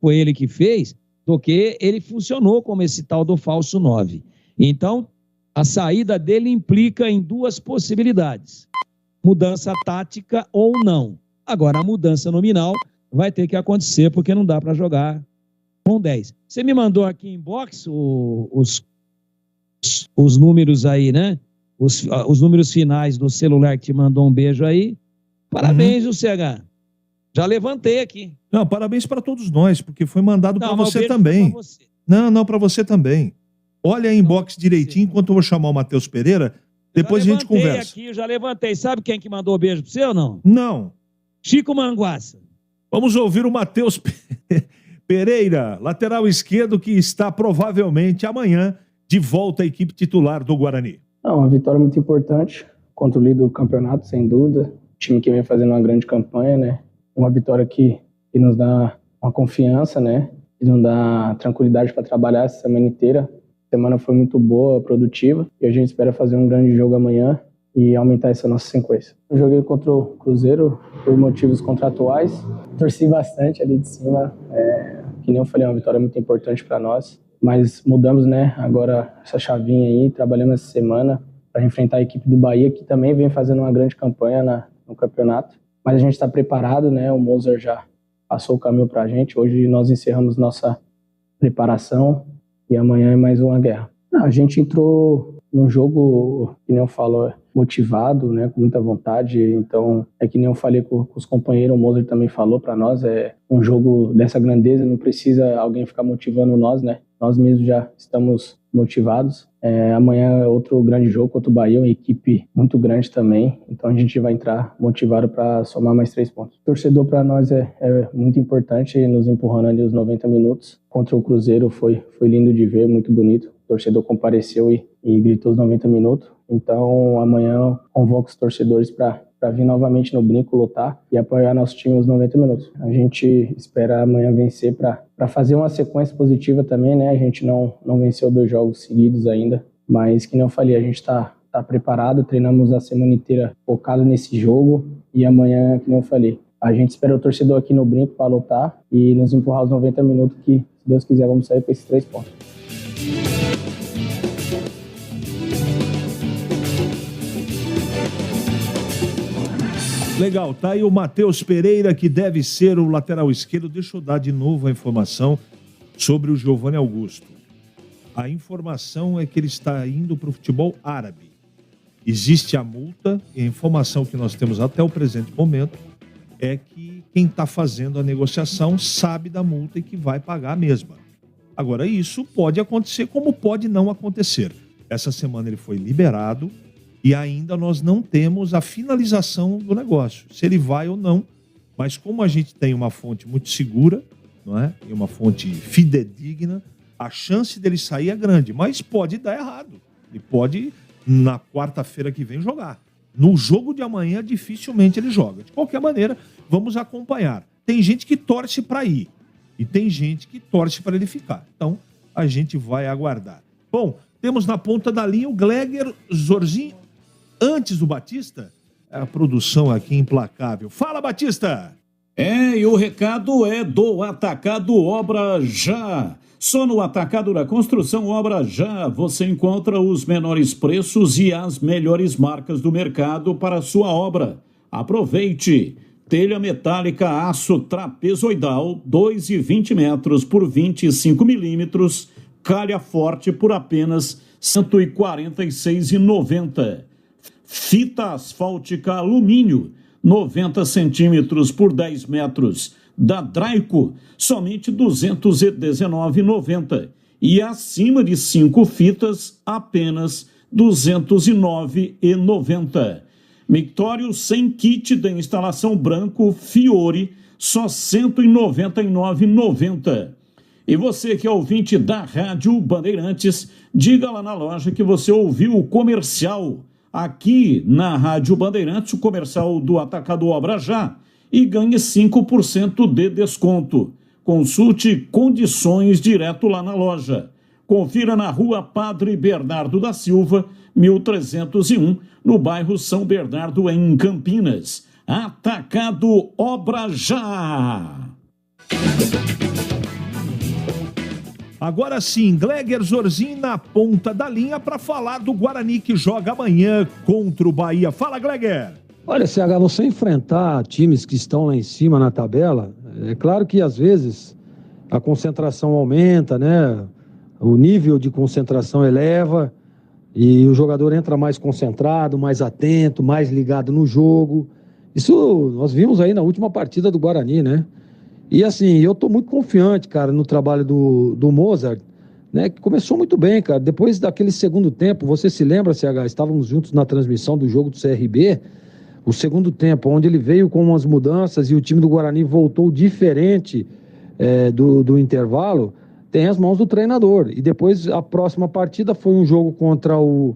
foi ele que fez, do que ele funcionou como esse tal do falso 9. Então, a saída dele implica em 2 possibilidades. Mudança tática ou não. Agora, a mudança nominal vai ter que acontecer, porque não dá para jogar com 10. Você me mandou aqui em box os números aí, né? Os números finais do celular que te mandou, um beijo aí. Parabéns, o CH. Já levantei aqui. Não, parabéns para todos nós, porque foi mandado para você também. Pra você. Não, para você também. Olha a inbox direitinho, enquanto eu vou chamar o Matheus Pereira, depois a gente conversa. Aqui, já levantei. Sabe quem que mandou beijo para você ou não? Não. Chico Manguaça. Vamos ouvir o Matheus Pereira, lateral esquerdo, que está provavelmente amanhã de volta à equipe titular do Guarani. Uma vitória muito importante contra o líder do campeonato, sem dúvida. O time que vem fazendo uma grande campanha, né? Uma vitória que nos dá uma confiança, né? Que nos dá tranquilidade para trabalhar essa semana inteira. A semana foi muito boa, produtiva, e a gente espera fazer um grande jogo amanhã e aumentar essa nossa sequência. Eu joguei contra o Cruzeiro por motivos contratuais. Torci bastante ali de cima. Que nem eu falei, é uma vitória muito importante para nós. Mas mudamos, né, agora essa chavinha aí, trabalhamos essa semana para enfrentar a equipe do Bahia, que também vem fazendo uma grande campanha no campeonato. Mas a gente está preparado, né, o Mozart já passou o caminho para a gente. Hoje nós encerramos nossa preparação e amanhã é mais uma guerra. A gente entrou num jogo, que nem eu falo, motivado, né, com muita vontade. Então, é que nem eu falei com os companheiros, o Mozart também falou para nós, é um jogo dessa grandeza, não precisa alguém ficar motivando nós, né? Nós mesmos já estamos motivados. Amanhã é outro grande jogo contra o Bahia, uma equipe muito grande também. Então a gente vai entrar motivado para somar mais 3 pontos. O torcedor para nós é muito importante, nos empurrando ali os 90 minutos. Contra o Cruzeiro foi lindo de ver, muito bonito. O torcedor compareceu e gritou os 90 minutos. Então, amanhã convoco os torcedores para vir novamente no Brinco, lotar e apoiar nosso time os 90 minutos. A gente espera amanhã vencer para fazer uma sequência positiva também, né? A gente não venceu 2 jogos seguidos ainda, mas, que nem eu falei, a gente está preparado, treinamos a semana inteira focado nesse jogo e amanhã, que nem eu falei, a gente espera o torcedor aqui no Brinco para lotar e nos empurrar os 90 minutos que, se Deus quiser, vamos sair com esses 3 pontos. Legal, tá aí o Matheus Pereira, que deve ser o lateral esquerdo. Deixa eu dar de novo a informação sobre o Giovanni Augusto. A informação é que ele está indo para o futebol árabe. Existe a multa, e a informação que nós temos até o presente momento é que quem está fazendo a negociação sabe da multa e que vai pagar a mesma. Agora, isso pode acontecer como pode não acontecer. Essa semana ele foi liberado e ainda nós não temos a finalização do negócio, se ele vai ou não. Mas como a gente tem uma fonte muito segura, não é? E uma fonte fidedigna, a chance dele sair é grande, mas pode dar errado. Ele pode, na quarta-feira que vem, jogar. No jogo de amanhã, dificilmente ele joga. De qualquer maneira, vamos acompanhar. Tem gente que torce para ir e tem gente que torce para ele ficar. Então, a gente vai aguardar. Bom, temos na ponta da linha o Gleger Zorzinho. Antes do Batista, a produção aqui implacável. Fala, Batista! E o recado é do Atacado Obra Já. Só no Atacado da Construção Obra Já você encontra os menores preços e as melhores marcas do mercado para a sua obra. Aproveite! Telha metálica aço trapezoidal, 2,20 metros por 25 milímetros, calha forte por apenas R$ 146,90. Fita asfáltica alumínio, 90 centímetros por 10 metros, da Draico, somente R$ 219,90. E acima de 5 fitas, apenas R$ 209,90. Mictório sem kit de instalação branco Fiore, só R$ 199,90. E você que é ouvinte da Rádio Bandeirantes, diga lá na loja que você ouviu o comercial aqui na Rádio Bandeirantes, o comercial do Atacado Obra Já, e ganhe 5% de desconto. Consulte condições direto lá na loja. Confira na Rua Padre Bernardo da Silva, 1301, no bairro São Bernardo, em Campinas. Atacado Obra Já! Agora sim, Gleger Zorzinho na ponta da linha para falar do Guarani que joga amanhã contra o Bahia. Fala, Gleger! Olha, CH, você enfrentar times que estão lá em cima na tabela, é claro que às vezes a concentração aumenta, né? O nível de concentração eleva e o jogador entra mais concentrado, mais atento, mais ligado no jogo. Isso nós vimos aí na última partida do Guarani, né? E assim, eu tô muito confiante, cara, no trabalho do Mozart, né? Que começou muito bem, cara. Depois daquele segundo tempo, você se lembra, CH? Estávamos juntos na transmissão do jogo do CRB, o segundo tempo, onde ele veio com umas mudanças e o time do Guarani voltou diferente do intervalo, tem as mãos do treinador. E depois a próxima partida foi um jogo contra o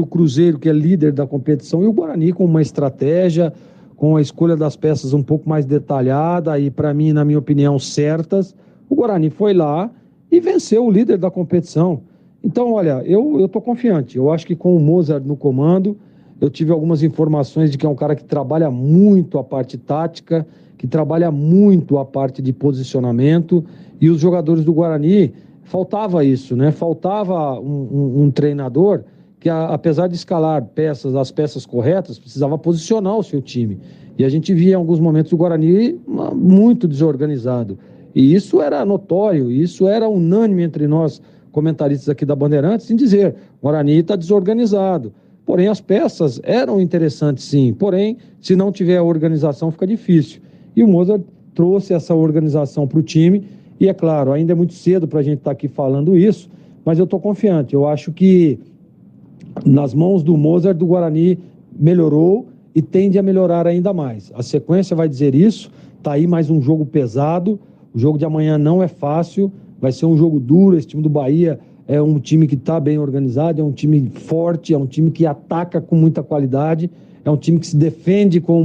Cruzeiro, que é líder da competição, e o Guarani com uma estratégia, com a escolha das peças um pouco mais detalhada e, para mim, na minha opinião, certas. O Guarani foi lá e venceu o líder da competição. Então, olha, eu tô confiante. Eu acho que com o Mozart no comando, eu tive algumas informações de que é um cara que trabalha muito a parte tática, que trabalha muito a parte de posicionamento, e os jogadores do Guarani, faltava isso, né? Faltava um treinador que, apesar de escalar as peças corretas, precisava posicionar o seu time. E a gente via em alguns momentos o Guarani muito desorganizado. E isso era notório, isso era unânime entre nós, comentaristas aqui da Bandeirantes, em dizer, o Guarani está desorganizado. Porém, as peças eram interessantes, sim. Porém, se não tiver a organização, fica difícil. E o Mozart trouxe essa organização para o time. E, é claro, ainda é muito cedo para a gente estar aqui falando isso, mas eu estou confiante. Eu acho que nas mãos do Mozart, do Guarani melhorou e tende a melhorar ainda mais. A sequência vai dizer isso. Está aí mais um jogo pesado. O jogo de amanhã não é fácil. Vai ser um jogo duro. Esse time do Bahia é um time que está bem organizado, é um time forte, é um time que ataca com muita qualidade, é um time que se defende com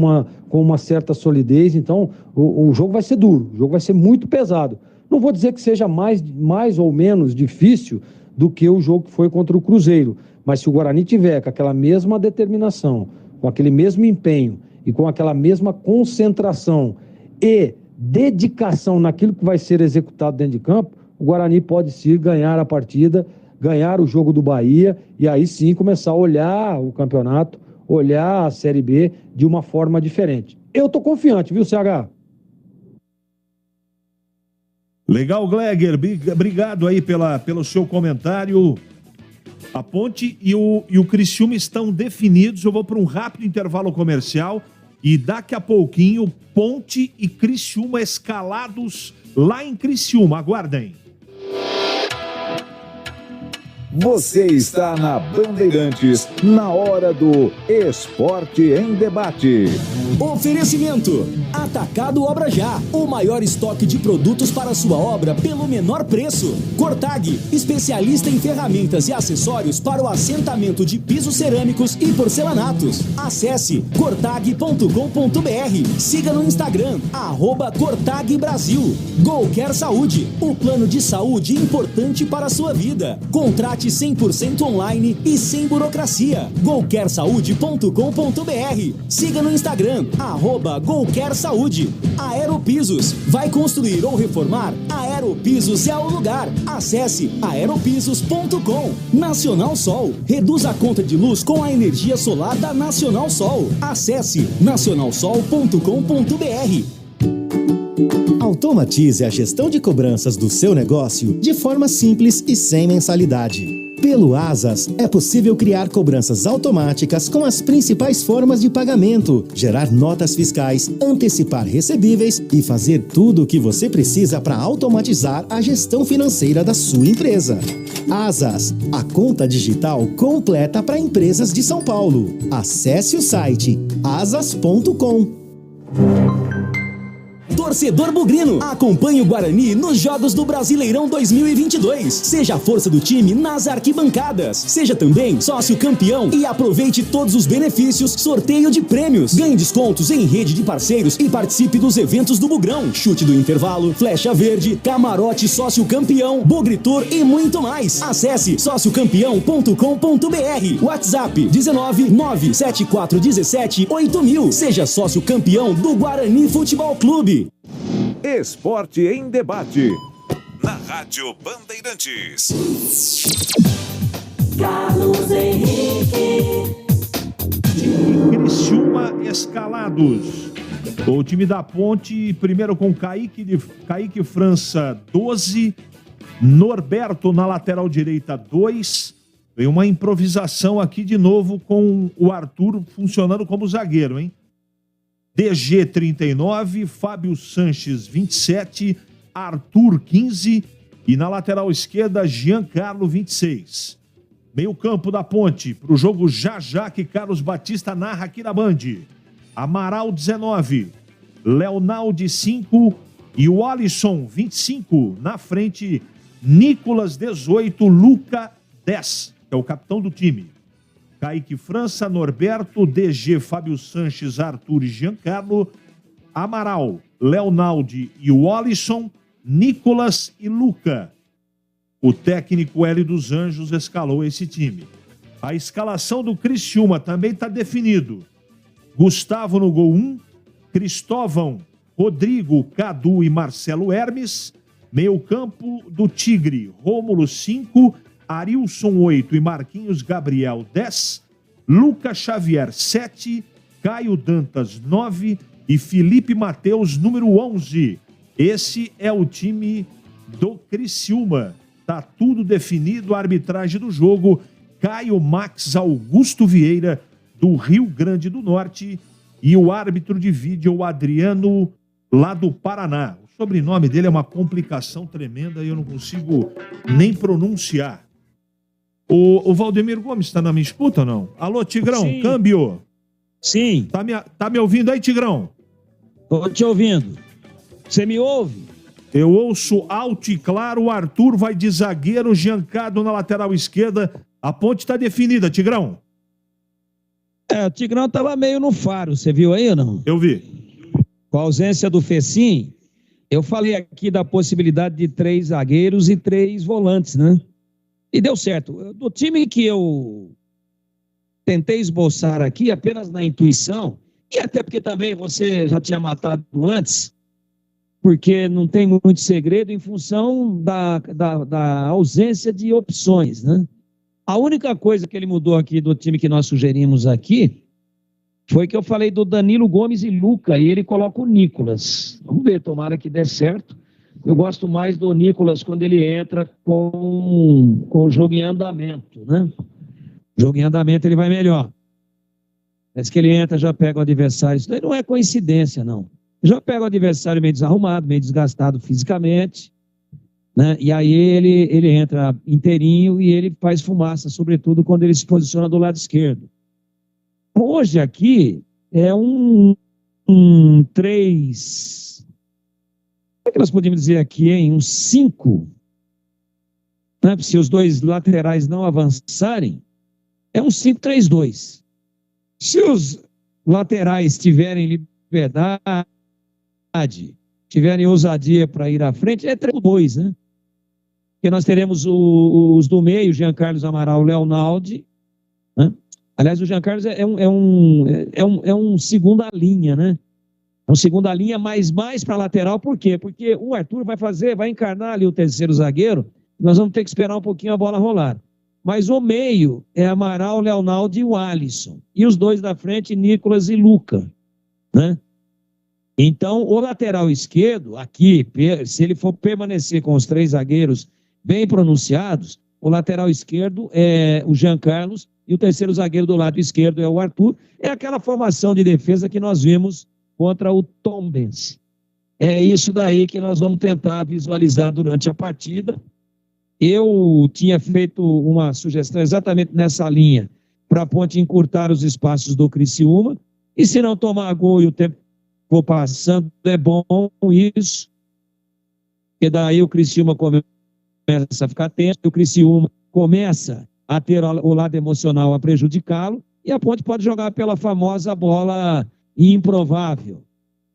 uma certa solidez. Então, o jogo vai ser duro, o jogo vai ser muito pesado. Não vou dizer que seja mais ou menos difícil do que o jogo que foi contra o Cruzeiro, mas se o Guarani tiver com aquela mesma determinação, com aquele mesmo empenho e com aquela mesma concentração e dedicação naquilo que vai ser executado dentro de campo, o Guarani pode sim ganhar a partida, ganhar o jogo do Bahia e aí sim começar a olhar o campeonato, olhar a Série B de uma forma diferente. Eu tô confiante, viu, CH? Legal, Gleger. Obrigado aí pelo seu comentário. A Ponte e o Criciúma estão definidos. Eu vou para um rápido intervalo comercial e daqui a pouquinho Ponte e Criciúma escalados lá em Criciúma. Aguardem. Você está na Bandeirantes, na hora do Esporte em Debate. Oferecimento: Atacado Obra Já, o maior estoque de produtos para a sua obra pelo menor preço. Cortag, especialista em ferramentas e acessórios para o assentamento de pisos cerâmicos e porcelanatos. Acesse cortag.com.br. Siga no Instagram, @Cortag Brasil. Golquer Saúde, o plano de saúde importante para a sua vida. Contrate 100% online e sem burocracia. golquersaude.com.br. Siga no Instagram, @Golquer Saúde. Aeropisos, vai construir ou reformar? Aeropisos é o lugar. Acesse aeropisos.com. Nacional Sol, reduz a conta de luz com a energia solar da Nacional Sol. Acesse nacionalsol.com.br. Automatize a gestão de cobranças do seu negócio de forma simples e sem mensalidade. Pelo Asas, é possível criar cobranças automáticas com as principais formas de pagamento, gerar notas fiscais, antecipar recebíveis e fazer tudo o que você precisa para automatizar a gestão financeira da sua empresa. Asas, a conta digital completa para empresas de São Paulo. Acesse o site asas.com. Torcedor bugrino, acompanhe o Guarani nos Jogos do Brasileirão 2022. Seja a força do time nas arquibancadas. Seja também sócio campeão e aproveite todos os benefícios, sorteio de prêmios. Ganhe descontos em rede de parceiros e participe dos eventos do Bugrão. Chute do intervalo, flecha verde, camarote sócio campeão, Bugritur e muito mais. Acesse sociocampeão.com.br. WhatsApp 19974178000. Seja sócio campeão do Guarani Futebol Clube. Esporte em Debate. Na Rádio Bandeirantes. Carlos Henrique. Criciúma escalados. O time da Ponte, primeiro com Kaique França, 12. Norberto na lateral direita, 2. Tem uma improvisação aqui de novo com o Arthur funcionando como zagueiro, hein? DG 39, Fábio Sanches 27, Arthur 15 e na lateral esquerda Giancarlo 26. Meio campo da Ponte, para o jogo já que Carlos Batista narra aqui na Band. Amaral 19, Leonaldi 5 e o Alisson 25. Na frente, Nicolas 18, Luca 10, que é o capitão do time. Kaique França, Norberto, DG, Fábio Sanches, Arthur e Giancarlo, Amaral, Leonaldi e o Alisson, Nicolas e Luca. O técnico Hélio dos Anjos escalou esse time. A escalação do Criciúma também está definido. Gustavo no gol 1, Cristóvão, Rodrigo, Cadu e Marcelo Hermes. Meio campo do Tigre, Rômulo 5, Arilson 8 e Marquinhos Gabriel 10, Lucas Xavier 7, Caio Dantas 9 e Felipe Mateus número 11. Esse é o time do Criciúma. Tá tudo definido, a arbitragem do jogo, Caio Max Augusto Vieira do Rio Grande do Norte e o árbitro de vídeo o Adriano lá do Paraná. O sobrenome dele é uma complicação tremenda e eu não consigo nem pronunciar. O Valdemir Gomes está na minha escuta ou não? Alô, Tigrão, sim. Câmbio. Sim. Tá me ouvindo aí, Tigrão? Tô te ouvindo. Você me ouve? Eu ouço alto e claro, o Arthur vai de zagueiro, Giancarlo na lateral esquerda. A ponte está definida, Tigrão. O Tigrão estava meio no faro, você viu aí ou não? Eu vi. Com a ausência do Fecim, eu falei aqui da possibilidade de 3 zagueiros e 3 volantes, né? E deu certo. Do time que eu tentei esboçar aqui, apenas na intuição, e até porque também você já tinha matado antes, porque não tem muito segredo em função da ausência de opções, né? A única coisa que ele mudou aqui do time que nós sugerimos aqui foi que eu falei do Danilo Gomes e Luca, e ele coloca o Nicolas. Vamos ver, tomara que dê certo. Eu gosto mais do Nicolas quando ele entra com o jogo em andamento, né? O jogo em andamento ele vai melhor. Parece que ele entra, já pega o adversário. Isso daí não é coincidência, não. Já pega o adversário meio desarrumado, meio desgastado fisicamente, né? E aí ele entra inteirinho e ele faz fumaça, sobretudo quando ele se posiciona do lado esquerdo. Hoje aqui é um 3... Como é que nós podemos dizer aqui, hein? Um 5, né? Se os dois laterais não avançarem, é um 5-3-2. Se os laterais tiverem liberdade, tiverem ousadia para ir à frente, é 3-2, né? Porque nós teremos os do meio, Jean Carlos Amaral, Leonaldi, né? Aliás, o Jean Carlos é um segunda linha, né? É um segunda linha, mas mais para lateral, por quê? Porque o Arthur vai encarnar ali o terceiro zagueiro, nós vamos ter que esperar um pouquinho a bola rolar. Mas o meio é Amaral, Leonaldo e o Alisson. E os dois da frente, Nicolas e Luca, né? Então, o lateral esquerdo, aqui, se ele for permanecer com os 3 zagueiros bem pronunciados, o lateral esquerdo é o Jean Carlos e o terceiro zagueiro do lado esquerdo é o Arthur. É aquela formação de defesa que nós vimos contra o Tombense. É isso daí que nós vamos tentar visualizar durante a partida. Eu tinha feito uma sugestão exatamente nessa linha para a Ponte encurtar os espaços do Criciúma, e se não tomar gol e o tempo for passando, é bom isso, porque daí o Criciúma começa a ficar tenso, o Criciúma começa a ter o lado emocional a prejudicá-lo, e a Ponte pode jogar pela famosa bola improvável,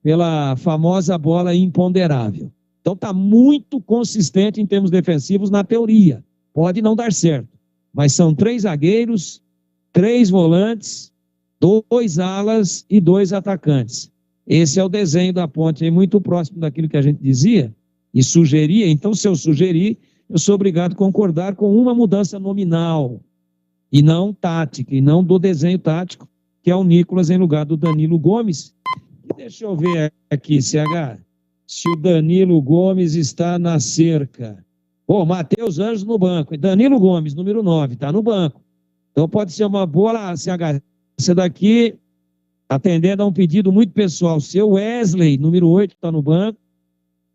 pela famosa bola imponderável. Então está muito consistente em termos defensivos na teoria. Pode não dar certo, mas são 3 zagueiros, 3 volantes, 2 alas e 2 atacantes. Esse é o desenho da Ponte, aí muito próximo daquilo que a gente dizia e sugeria. Então, se eu sugerir, eu sou obrigado a concordar com uma mudança nominal e não tática, e não do desenho tático, que é o Nicolas em lugar do Danilo Gomes. E deixa eu ver aqui, CH, se o Danilo Gomes está na cerca. Matheus Anjos no banco. E Danilo Gomes, número 9, está no banco. Então pode ser uma boa, CH. Essa daqui, atendendo a um pedido muito pessoal seu, Wesley, número 8, está no banco.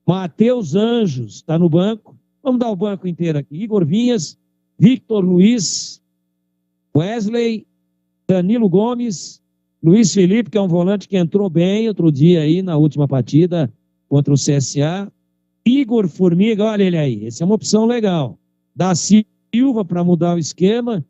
Matheus Anjos está no banco. Vamos dar o banco inteiro aqui. Igor Vinhas, Victor Luiz, Wesley, Danilo Gomes, Luiz Felipe, que é um volante que entrou bem outro dia aí na última partida contra o CSA. Igor Formiga, olha ele aí, essa é uma opção legal. Da Silva para mudar o esquema.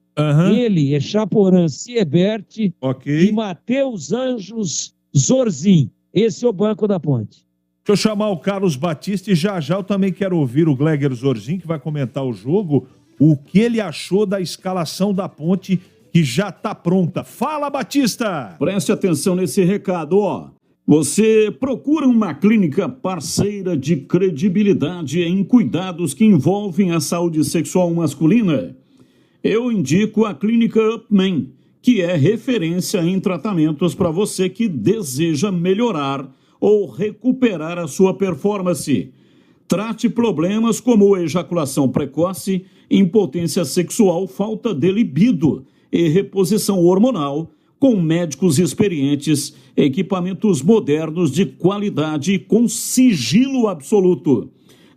Ele, Echaporã, Siebert e Matheus Anjos Zorzin. Esse é o banco da Ponte. Deixa eu chamar o Carlos Batista e já eu também quero ouvir o Gleger Zorzin, que vai comentar o jogo, o que ele achou da escalação da Ponte, que já está pronta. Fala, Batista! Preste atenção nesse recado, ó. Você procura uma clínica parceira de credibilidade em cuidados que envolvem a saúde sexual masculina? Eu indico a Clínica Upman, que é referência em tratamentos para você que deseja melhorar ou recuperar a sua performance. Trate problemas como ejaculação precoce, impotência sexual, falta de libido e reposição hormonal, com médicos experientes, equipamentos modernos de qualidade e com sigilo absoluto.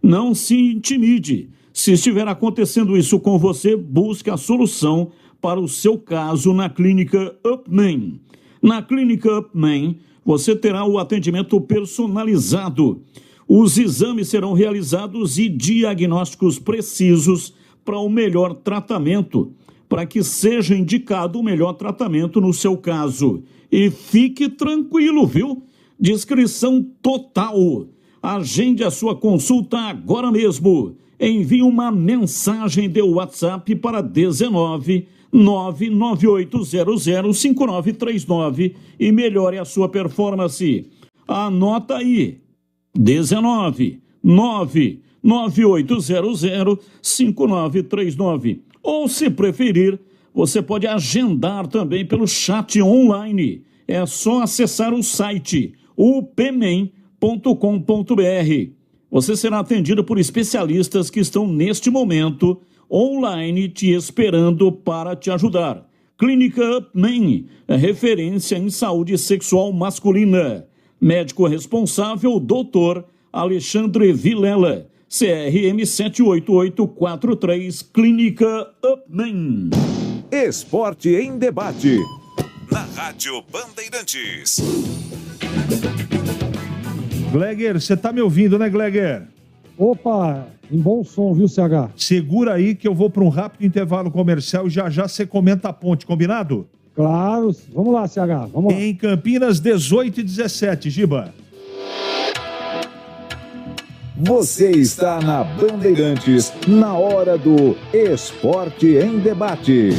Não se intimide. Se estiver acontecendo isso com você, busque a solução para o seu caso na Clínica Upman. Na Clínica Upman, você terá o atendimento personalizado. Os exames serão realizados e diagnósticos precisos para o melhor tratamento, para que seja indicado o melhor tratamento no seu caso. E fique tranquilo, viu? Descrição total. Agende a sua consulta agora mesmo. Envie uma mensagem de WhatsApp para 19 99800 5939 e melhore a sua performance. Anota aí. 19 99800 5939. Ou, se preferir, você pode agendar também pelo chat online. É só acessar o site upmem.com.br. Você será atendido por especialistas que estão neste momento online te esperando para te ajudar. Clínica UpMen é referência em saúde sexual masculina. Médico responsável, Dr. Alexandre Vilela. CRM 78843, Clínica UpMen. Esporte em debate. Na Rádio Bandeirantes. Gleger, você tá me ouvindo, né, Gleger? Opa, em bom som, viu, CH? Segura aí que eu vou para um rápido intervalo comercial e já você comenta a ponte, combinado? Claro, vamos lá, CH, vamos lá. Em Campinas, 18 e 17, Giba. Você está na Bandeirantes, na hora do Esporte em Debate.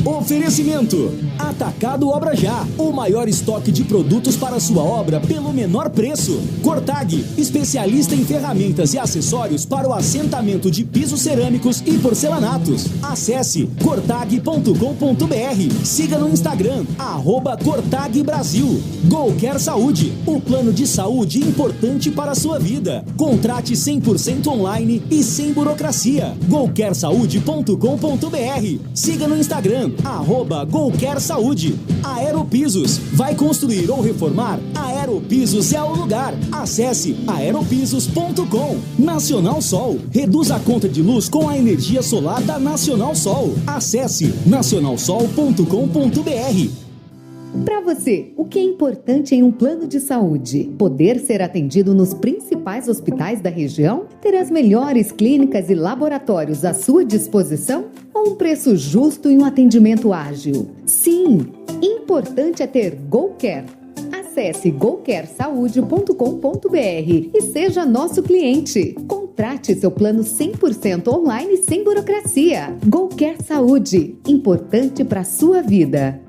Oferecimento: Atacado Obra Já, o maior estoque de produtos para sua obra pelo menor preço. Cortag, especialista em ferramentas e acessórios para o assentamento de pisos cerâmicos e porcelanatos. Acesse cortag.com.br. Siga no Instagram, @Cortag Brasil. Golquer Saúde, o plano de saúde importante para a sua vida. Contrate 100% online e sem burocracia. golquersaude.com.br. Siga no Instagram, @Golquer Saúde. Aeropisos, vai construir ou reformar? Aeropisos é o lugar. Acesse aeropisos.com. Nacional Sol, reduz a conta de luz com a energia solar da Nacional Sol. Acesse nacionalsol.com.br. Para você, o que é importante em um plano de saúde? Poder ser atendido nos principais hospitais da região? Ter as melhores clínicas e laboratórios à sua disposição? Ou um preço justo e um atendimento ágil? Sim, importante é ter GoCare. Acesse golquersaude.com.br e seja nosso cliente. Contrate seu plano 100% online sem burocracia. GoCare Saúde, importante para a sua vida.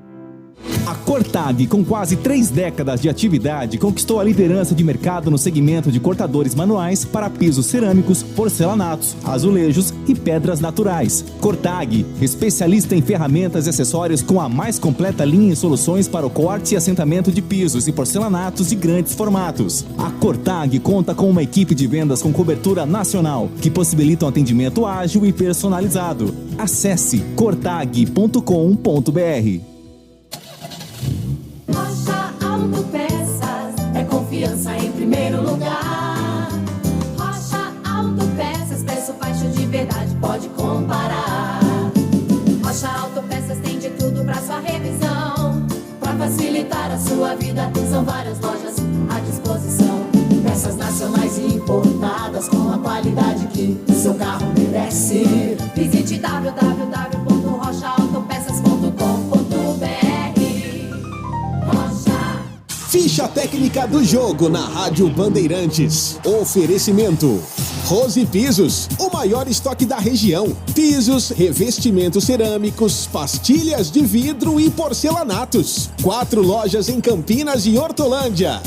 A Cortag, com quase 3 décadas de atividade, conquistou a liderança de mercado no segmento de cortadores manuais para pisos cerâmicos, porcelanatos, azulejos e pedras naturais. Cortag, especialista em ferramentas e acessórios com a mais completa linha em soluções para o corte e assentamento de pisos e porcelanatos de grandes formatos. A Cortag conta com uma equipe de vendas com cobertura nacional, que possibilita um atendimento ágil e personalizado. Acesse cortag.com.br. Rocha Autopeças é confiança em primeiro lugar. Rocha Autopeças, preço baixo de verdade, pode comparar. Rocha Autopeças tem de tudo pra sua revisão. Pra facilitar a sua vida, são várias lojas à disposição. Peças nacionais e importadas com a qualidade que o seu carro merece. Visite www.rochaautopeças.com.br. Ficha técnica do jogo na Rádio Bandeirantes. Oferecimento: Rose Pisos, o maior estoque da região. Pisos, revestimentos cerâmicos, pastilhas de vidro e porcelanatos. 4 lojas em Campinas e Hortolândia.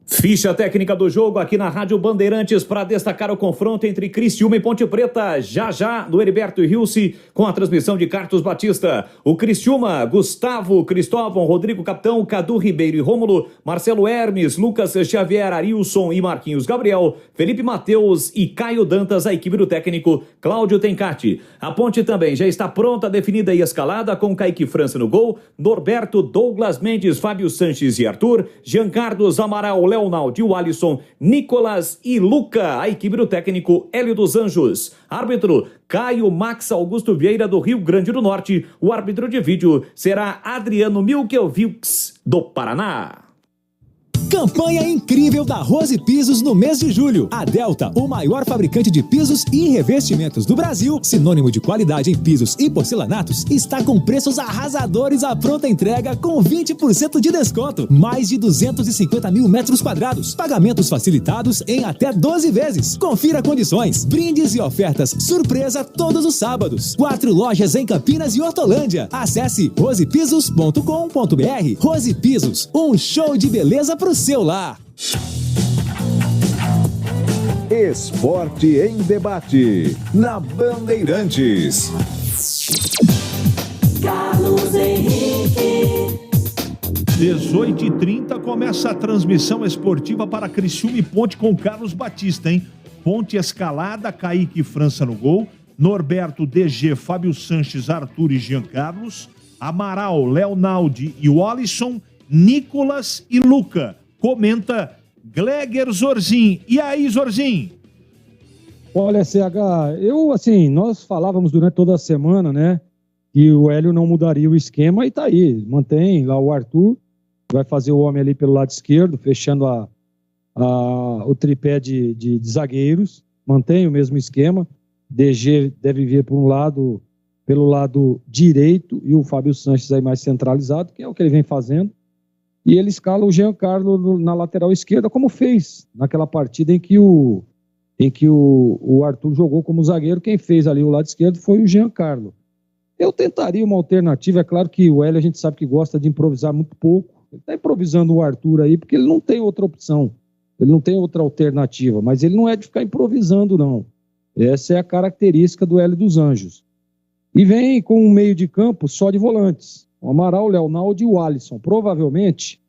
Ficha técnica do jogo aqui na Rádio Bandeirantes para destacar o confronto entre Criciúma e Ponte Preta, já no Heriberto Rilse, com a transmissão de Carlos Batista. O Criciúma, Gustavo, Cristóvão, Rodrigo Capitão, Cadu Ribeiro e Rômulo, Marcelo Hermes, Lucas Xavier, Arilson e Marquinhos Gabriel, Felipe Mateus e Caio Dantas, a equipe do técnico Cláudio Tencati. A Ponte também já está pronta, definida e escalada, com Kaique França no gol, Norberto, Douglas Mendes, Fábio Sanches e Arthur, Jean Carlos Amaral, Léo Leonardo, Alisson, Nicolas e Luca. A equipe do técnico Hélio dos Anjos. Árbitro Caio Max Augusto Vieira, do Rio Grande do Norte. O árbitro de vídeo será Adriano Milkevics, do Paraná. Campanha incrível da Rose Pisos no mês de julho. A Delta, o maior fabricante de pisos e revestimentos do Brasil, sinônimo de qualidade em pisos e porcelanatos, está com preços arrasadores à pronta entrega com 20% de desconto. Mais de 250 mil metros quadrados. Pagamentos facilitados em até 12 vezes. Confira condições. Brindes e ofertas surpresa todos os sábados. 4 lojas em Campinas e Hortolândia. Acesse rosepisos.com.br. Rose Pisos, um show de beleza pro seu lar. Esporte em debate na Bandeirantes. Carlos Henrique. 18h30 começa a transmissão esportiva para Criciúma e Ponte com Carlos Batista, hein? Ponte escalada, Kaique França no gol, Norberto, DG, Fábio Sanches, Arthur e Jean Carlos, Amaral, Leonaldi e o Alisson, Nicolas e Luca. Comenta Gleger Zorzin. E aí, Zorzin? Olha, CH, nós falávamos durante toda a semana, né, que o Hélio não mudaria o esquema e tá aí, mantém lá o Arthur, vai fazer o homem ali pelo lado esquerdo, fechando o tripé de zagueiros, mantém o mesmo esquema, DG deve vir por um lado, pelo lado direito, e o Fábio Sanches aí mais centralizado, que é o que ele vem fazendo. E ele escala o Jean Carlos na lateral esquerda, como fez naquela partida em que o Arthur jogou como zagueiro. Quem fez ali o lado esquerdo foi o Jean Carlos. Eu tentaria uma alternativa, é claro que o Hélio a gente sabe que gosta de improvisar muito pouco. Ele está improvisando o Arthur aí porque ele não tem outra opção, ele não tem outra alternativa, mas ele não é de ficar improvisando, não. Essa é a característica do Hélio dos Anjos. E vem com um meio de campo só de volantes. O Amaral, o Leonaldo e o Alisson. Provavelmente,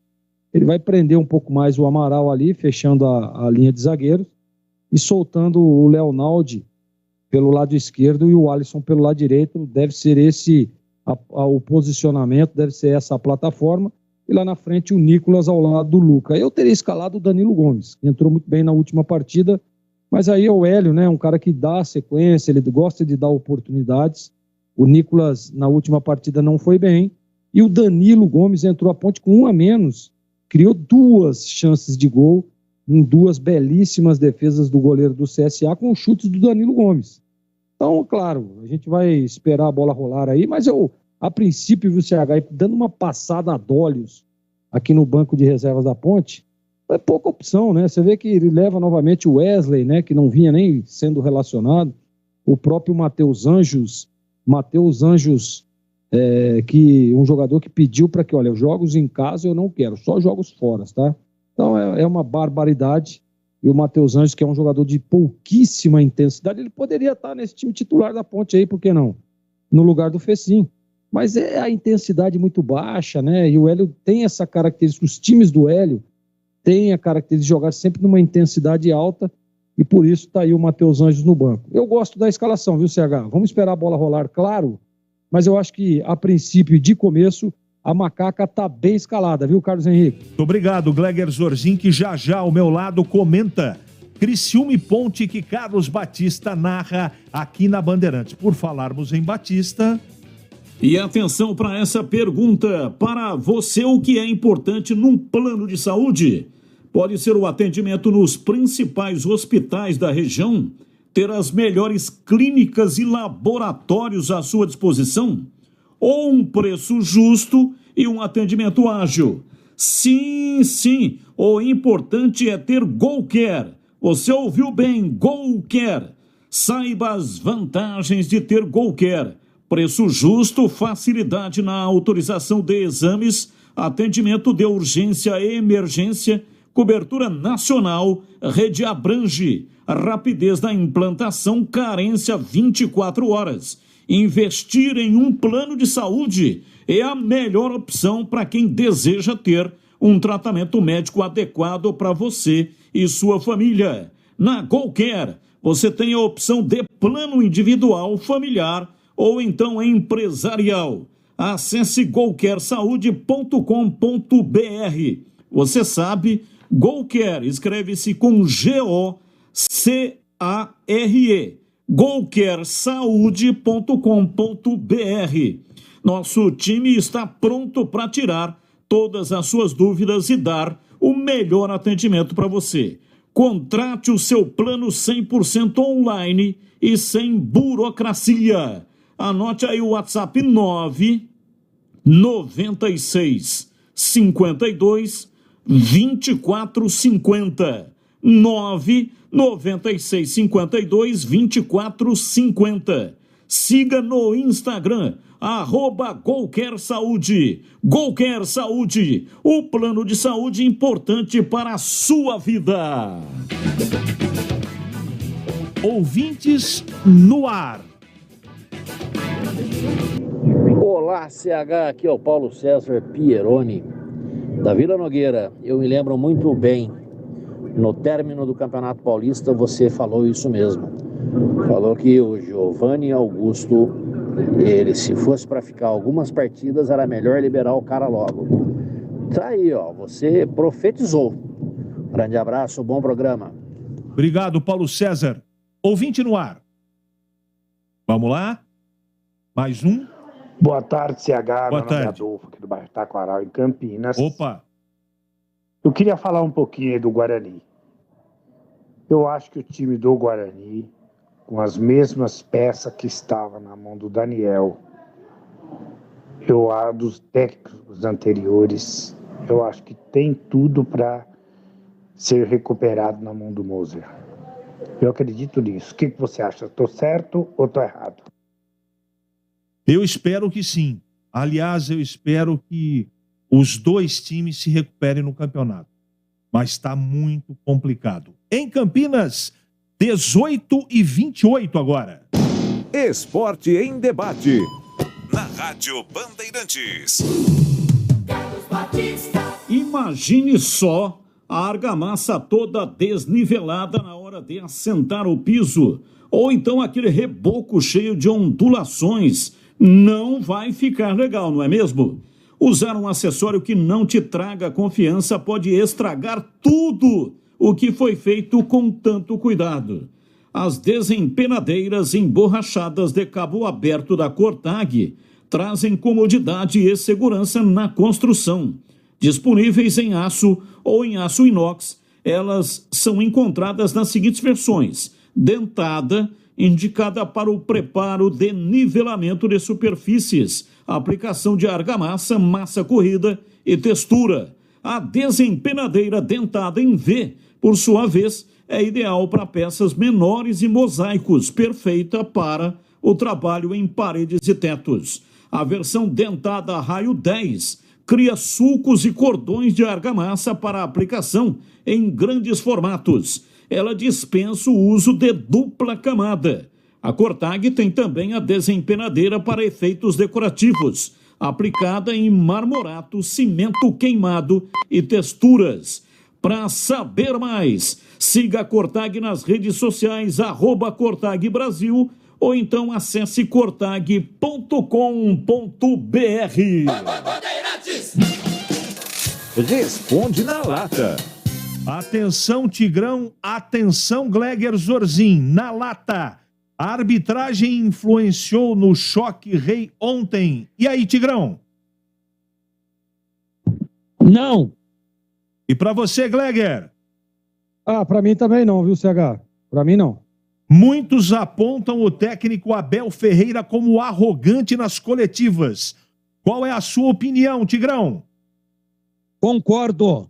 ele vai prender um pouco mais o Amaral ali, fechando a linha de zagueiros, e soltando o Leonaldo pelo lado esquerdo e o Alisson pelo lado direito. Deve ser esse o posicionamento, deve ser essa a plataforma. E lá na frente o Nicolas ao lado do Luca. Eu teria escalado o Danilo Gomes, que entrou muito bem na última partida, mas aí é o Hélio, né? Um cara que dá sequência, ele gosta de dar oportunidades. O Nicolas na última partida não foi bem. E o Danilo Gomes entrou à Ponte com 1 a menos, criou 2 chances de gol, em 2 belíssimas defesas do goleiro do CSA, com chutes do Danilo Gomes. Então, claro, a gente vai esperar a bola rolar aí, mas a princípio, o CH, dando uma passada a dolhos aqui no banco de reservas da Ponte, é pouca opção, né? Você vê que ele leva novamente o Wesley, né, que não vinha nem sendo relacionado, o próprio Matheus Anjos, que um jogador que pediu para que, olha, jogos em casa eu não quero, só jogos fora, tá? Então é uma barbaridade. E o Matheus Anjos, que é um jogador de pouquíssima intensidade, ele poderia estar nesse time titular da Ponte aí, por que não? No lugar do Fecim. Mas é a intensidade muito baixa, né? E o Hélio tem essa característica, os times do Hélio têm a característica de jogar sempre numa intensidade alta, e por isso está aí o Matheus Anjos no banco. Eu gosto da escalação, viu, CH? Vamos esperar a bola rolar, claro, mas eu acho que, a princípio, de começo, a macaca tá bem escalada, viu, Carlos Henrique? Muito obrigado, Gleger Zorzin, que já ao meu lado comenta Criciúma e Ponte, que Carlos Batista narra aqui na Bandeirantes. Por falarmos em Batista... E atenção para essa pergunta. Para você, o que é importante num plano de saúde? Pode ser o atendimento nos principais hospitais da região, ter as melhores clínicas e laboratórios à sua disposição, ou um preço justo e um atendimento ágil. Sim, o importante é ter GoCare. Você ouviu bem, GoCare. Saiba as vantagens de ter GoCare. Preço justo, facilidade na autorização de exames, atendimento de urgência e emergência, cobertura nacional, rede abrange, rapidez na implantação, carência 24 horas. Investir em um plano de saúde é a melhor opção para quem deseja ter um tratamento médico adequado para você e sua família. Na GoCare, você tem a opção de plano individual, familiar ou então empresarial. Acesse gocaresaude.com.br. Você sabe, Golcare, escreve-se com G-O-C-A-R-E. golcaresaude.com.br. Nosso time está pronto para tirar todas as suas dúvidas e dar o melhor atendimento para você. Contrate o seu plano 100% online e sem burocracia. Anote aí o WhatsApp 996 52 2450. 996 52 2450. Siga no Instagram, @Golcare Saúde. Golcare Saúde, o plano de saúde importante para a sua vida. Ouvintes no ar. Olá, CH, aqui é o Paulo César Pieroni, da Vila Nogueira. Eu me lembro muito bem, no término do Campeonato Paulista, você falou isso mesmo. Falou que o Giovanni Augusto, ele, se fosse para ficar algumas partidas, era melhor liberar o cara logo. Tá aí, ó, você profetizou. Grande abraço, bom programa. Obrigado, Paulo César. Ouvinte no ar. Vamos lá? Mais um. Boa tarde, CH. Boa Meu nome é tarde. Adolfo, aqui do bairro Taquaral, em Campinas. Opa! Eu queria falar um pouquinho aí do Guarani. Eu acho que o time do Guarani, com as mesmas peças que estavam na mão do Daniel, dos técnicos anteriores, eu acho que tem tudo para ser recuperado na mão do Moser. Eu acredito nisso. O que você acha? Estou certo ou estou errado? Eu espero que sim. Aliás, eu espero que os dois times se recuperem no campeonato. Mas está muito complicado. Em Campinas, 18h28 agora. Esporte em debate. Na Rádio Bandeirantes. Imagine só a argamassa toda desnivelada na hora de assentar o piso. Ou então aquele reboco cheio de ondulações. Não vai ficar legal, não é mesmo? Usar um acessório que não te traga confiança pode estragar tudo o que foi feito com tanto cuidado. As desempenadeiras emborrachadas de cabo aberto da Cortag trazem comodidade e segurança na construção. Disponíveis em aço ou em aço inox, elas são encontradas nas seguintes versões: dentada, indicada para o preparo de nivelamento de superfícies, aplicação de argamassa, massa corrida e textura. A desempenadeira dentada em V, por sua vez, é ideal para peças menores e mosaicos, perfeita para o trabalho em paredes e tetos. A versão dentada raio 10 cria sulcos e cordões de argamassa para aplicação em grandes formatos. Ela dispensa o uso de dupla camada. A Cortag tem também a desempenadeira para efeitos decorativos, aplicada em marmorato, cimento queimado e texturas. Para saber mais, siga a Cortag nas redes sociais, @Cortag Brasil, ou então acesse cortag.com.br. Responde na lata. Atenção, Tigrão. Atenção, Gleger Zorzin. Na lata. A arbitragem influenciou no choque rei ontem. E aí, Tigrão? Não. E pra você, Gleger? Pra mim também não, viu, CH? Pra mim não. Muitos apontam o técnico Abel Ferreira como arrogante nas coletivas. Qual é a sua opinião, Tigrão? Concordo.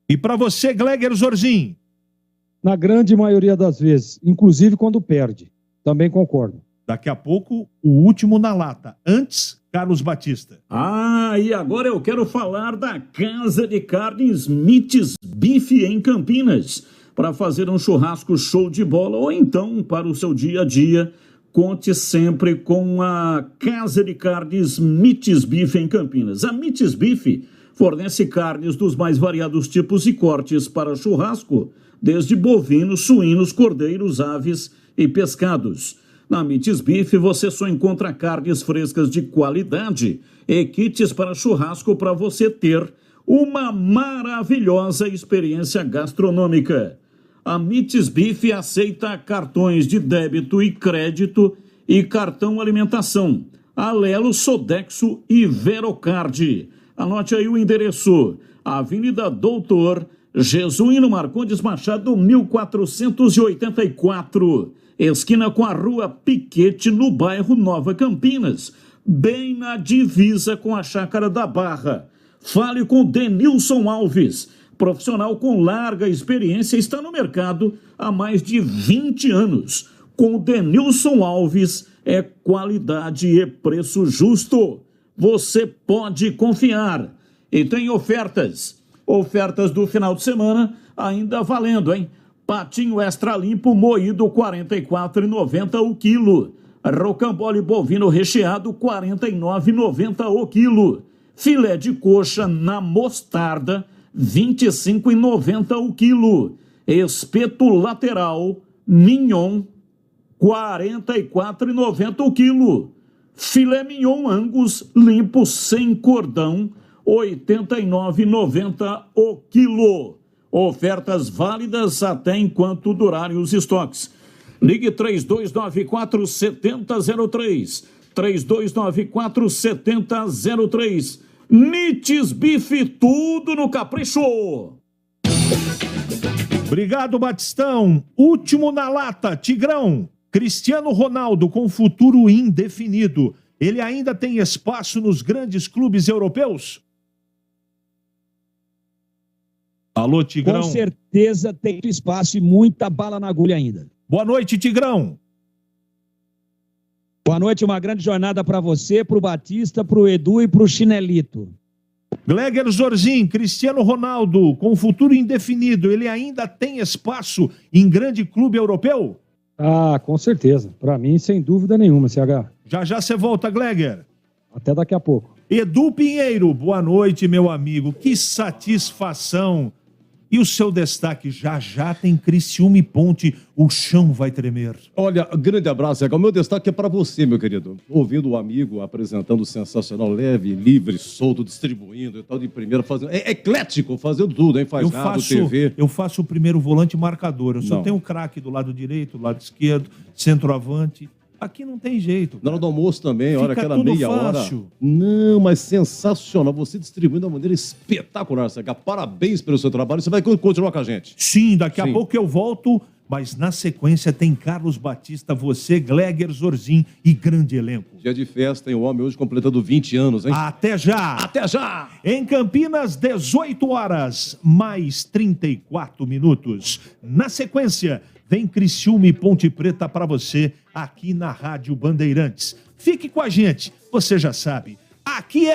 E pra você, Gleger Zorzin? Na grande maioria das vezes, inclusive quando perde. Também concordo. Daqui a pouco, o último na lata. Antes, Carlos Batista. E agora eu quero falar da Casa de Carnes Mites Beef em Campinas. Para fazer um churrasco show de bola ou então para o seu dia a dia, conte sempre com a Casa de Carnes Mites Beef em Campinas. A Mites Beef fornece carnes dos mais variados tipos e cortes para churrasco, desde bovinos, suínos, cordeiros, aves e pescados. Na Mites Beef você só encontra carnes frescas de qualidade e kits para churrasco para você ter uma maravilhosa experiência gastronômica. A Mites Bife aceita cartões de débito e crédito e cartão alimentação. Alelo, Sodexo e Verocard. Anote aí o endereço. Avenida Doutor Jesuíno Marcondes Machado, 1484. Esquina com a Rua Piquete, no bairro Nova Campinas. Bem na divisa com a Chácara da Barra. Fale com Denilson Alves. Profissional com larga experiência, está no mercado há mais de 20 anos. Com Denilson Alves é qualidade e preço justo. Você pode confiar. E tem ofertas. Ofertas do final de semana ainda valendo, hein? Patinho extra limpo moído, R$ 44,90 o quilo. Rocambole bovino recheado, R$ 49,90 o quilo. Filé de coxa na mostarda, R$ 25,90 o quilo. Espeto lateral, mignon, R$ 44,90 o quilo. Filé mignon Angus limpo sem cordão, R$ 89,90 o quilo. Ofertas válidas até enquanto durarem os estoques. Ligue 3294-7003. 3294-7003. Mites Bife, tudo no capricho. Obrigado, Batistão. Último na lata, Tigrão. Cristiano Ronaldo com futuro indefinido. Ele ainda tem espaço nos grandes clubes europeus? Alô, Tigrão. Com certeza tem espaço e muita bala na agulha ainda. Boa noite, Tigrão. Boa noite, uma grande jornada para você, para o Batista, para o Edu e para o Chinelito. Gleger Zorzin, Cristiano Ronaldo, com futuro indefinido, ele ainda tem espaço em grande clube europeu? Ah, com certeza. Para mim, sem dúvida nenhuma, CH. Já você volta, Gleger. Até daqui a pouco. Edu Pinheiro, boa noite, meu amigo. Que satisfação. E o seu destaque, já tem Criciúma e Ponte, o chão vai tremer. Olha, grande abraço, Zé. O meu destaque é para você, meu querido. Ouvindo o amigo apresentando sensacional, leve, livre, solto, distribuindo e tal de primeira, fazendo, é eclético, fazendo tudo, hein? Faz rádio, TV. Eu faço o primeiro volante marcador. Eu só Não. tenho um craque do lado direito, do lado esquerdo, centroavante. Aqui não tem jeito. Na hora do almoço também, Fica olha aquela tudo meia fácil. hora. Não, mas sensacional. Você distribuindo de uma maneira espetacular, Zé. Parabéns pelo seu trabalho. Você vai continuar com a gente. Sim, daqui a pouco eu volto, mas na sequência tem Carlos Batista, você, Gleger Zorzin e grande elenco. Dia de festa, hein? O homem hoje completando 20 anos, hein? Até já! Até já! Em Campinas, 18 horas, mais 34 minutos. Na sequência, vem Criciúma e Ponte Preta para você, aqui na Rádio Bandeirantes. Fique com a gente, você já sabe, aqui é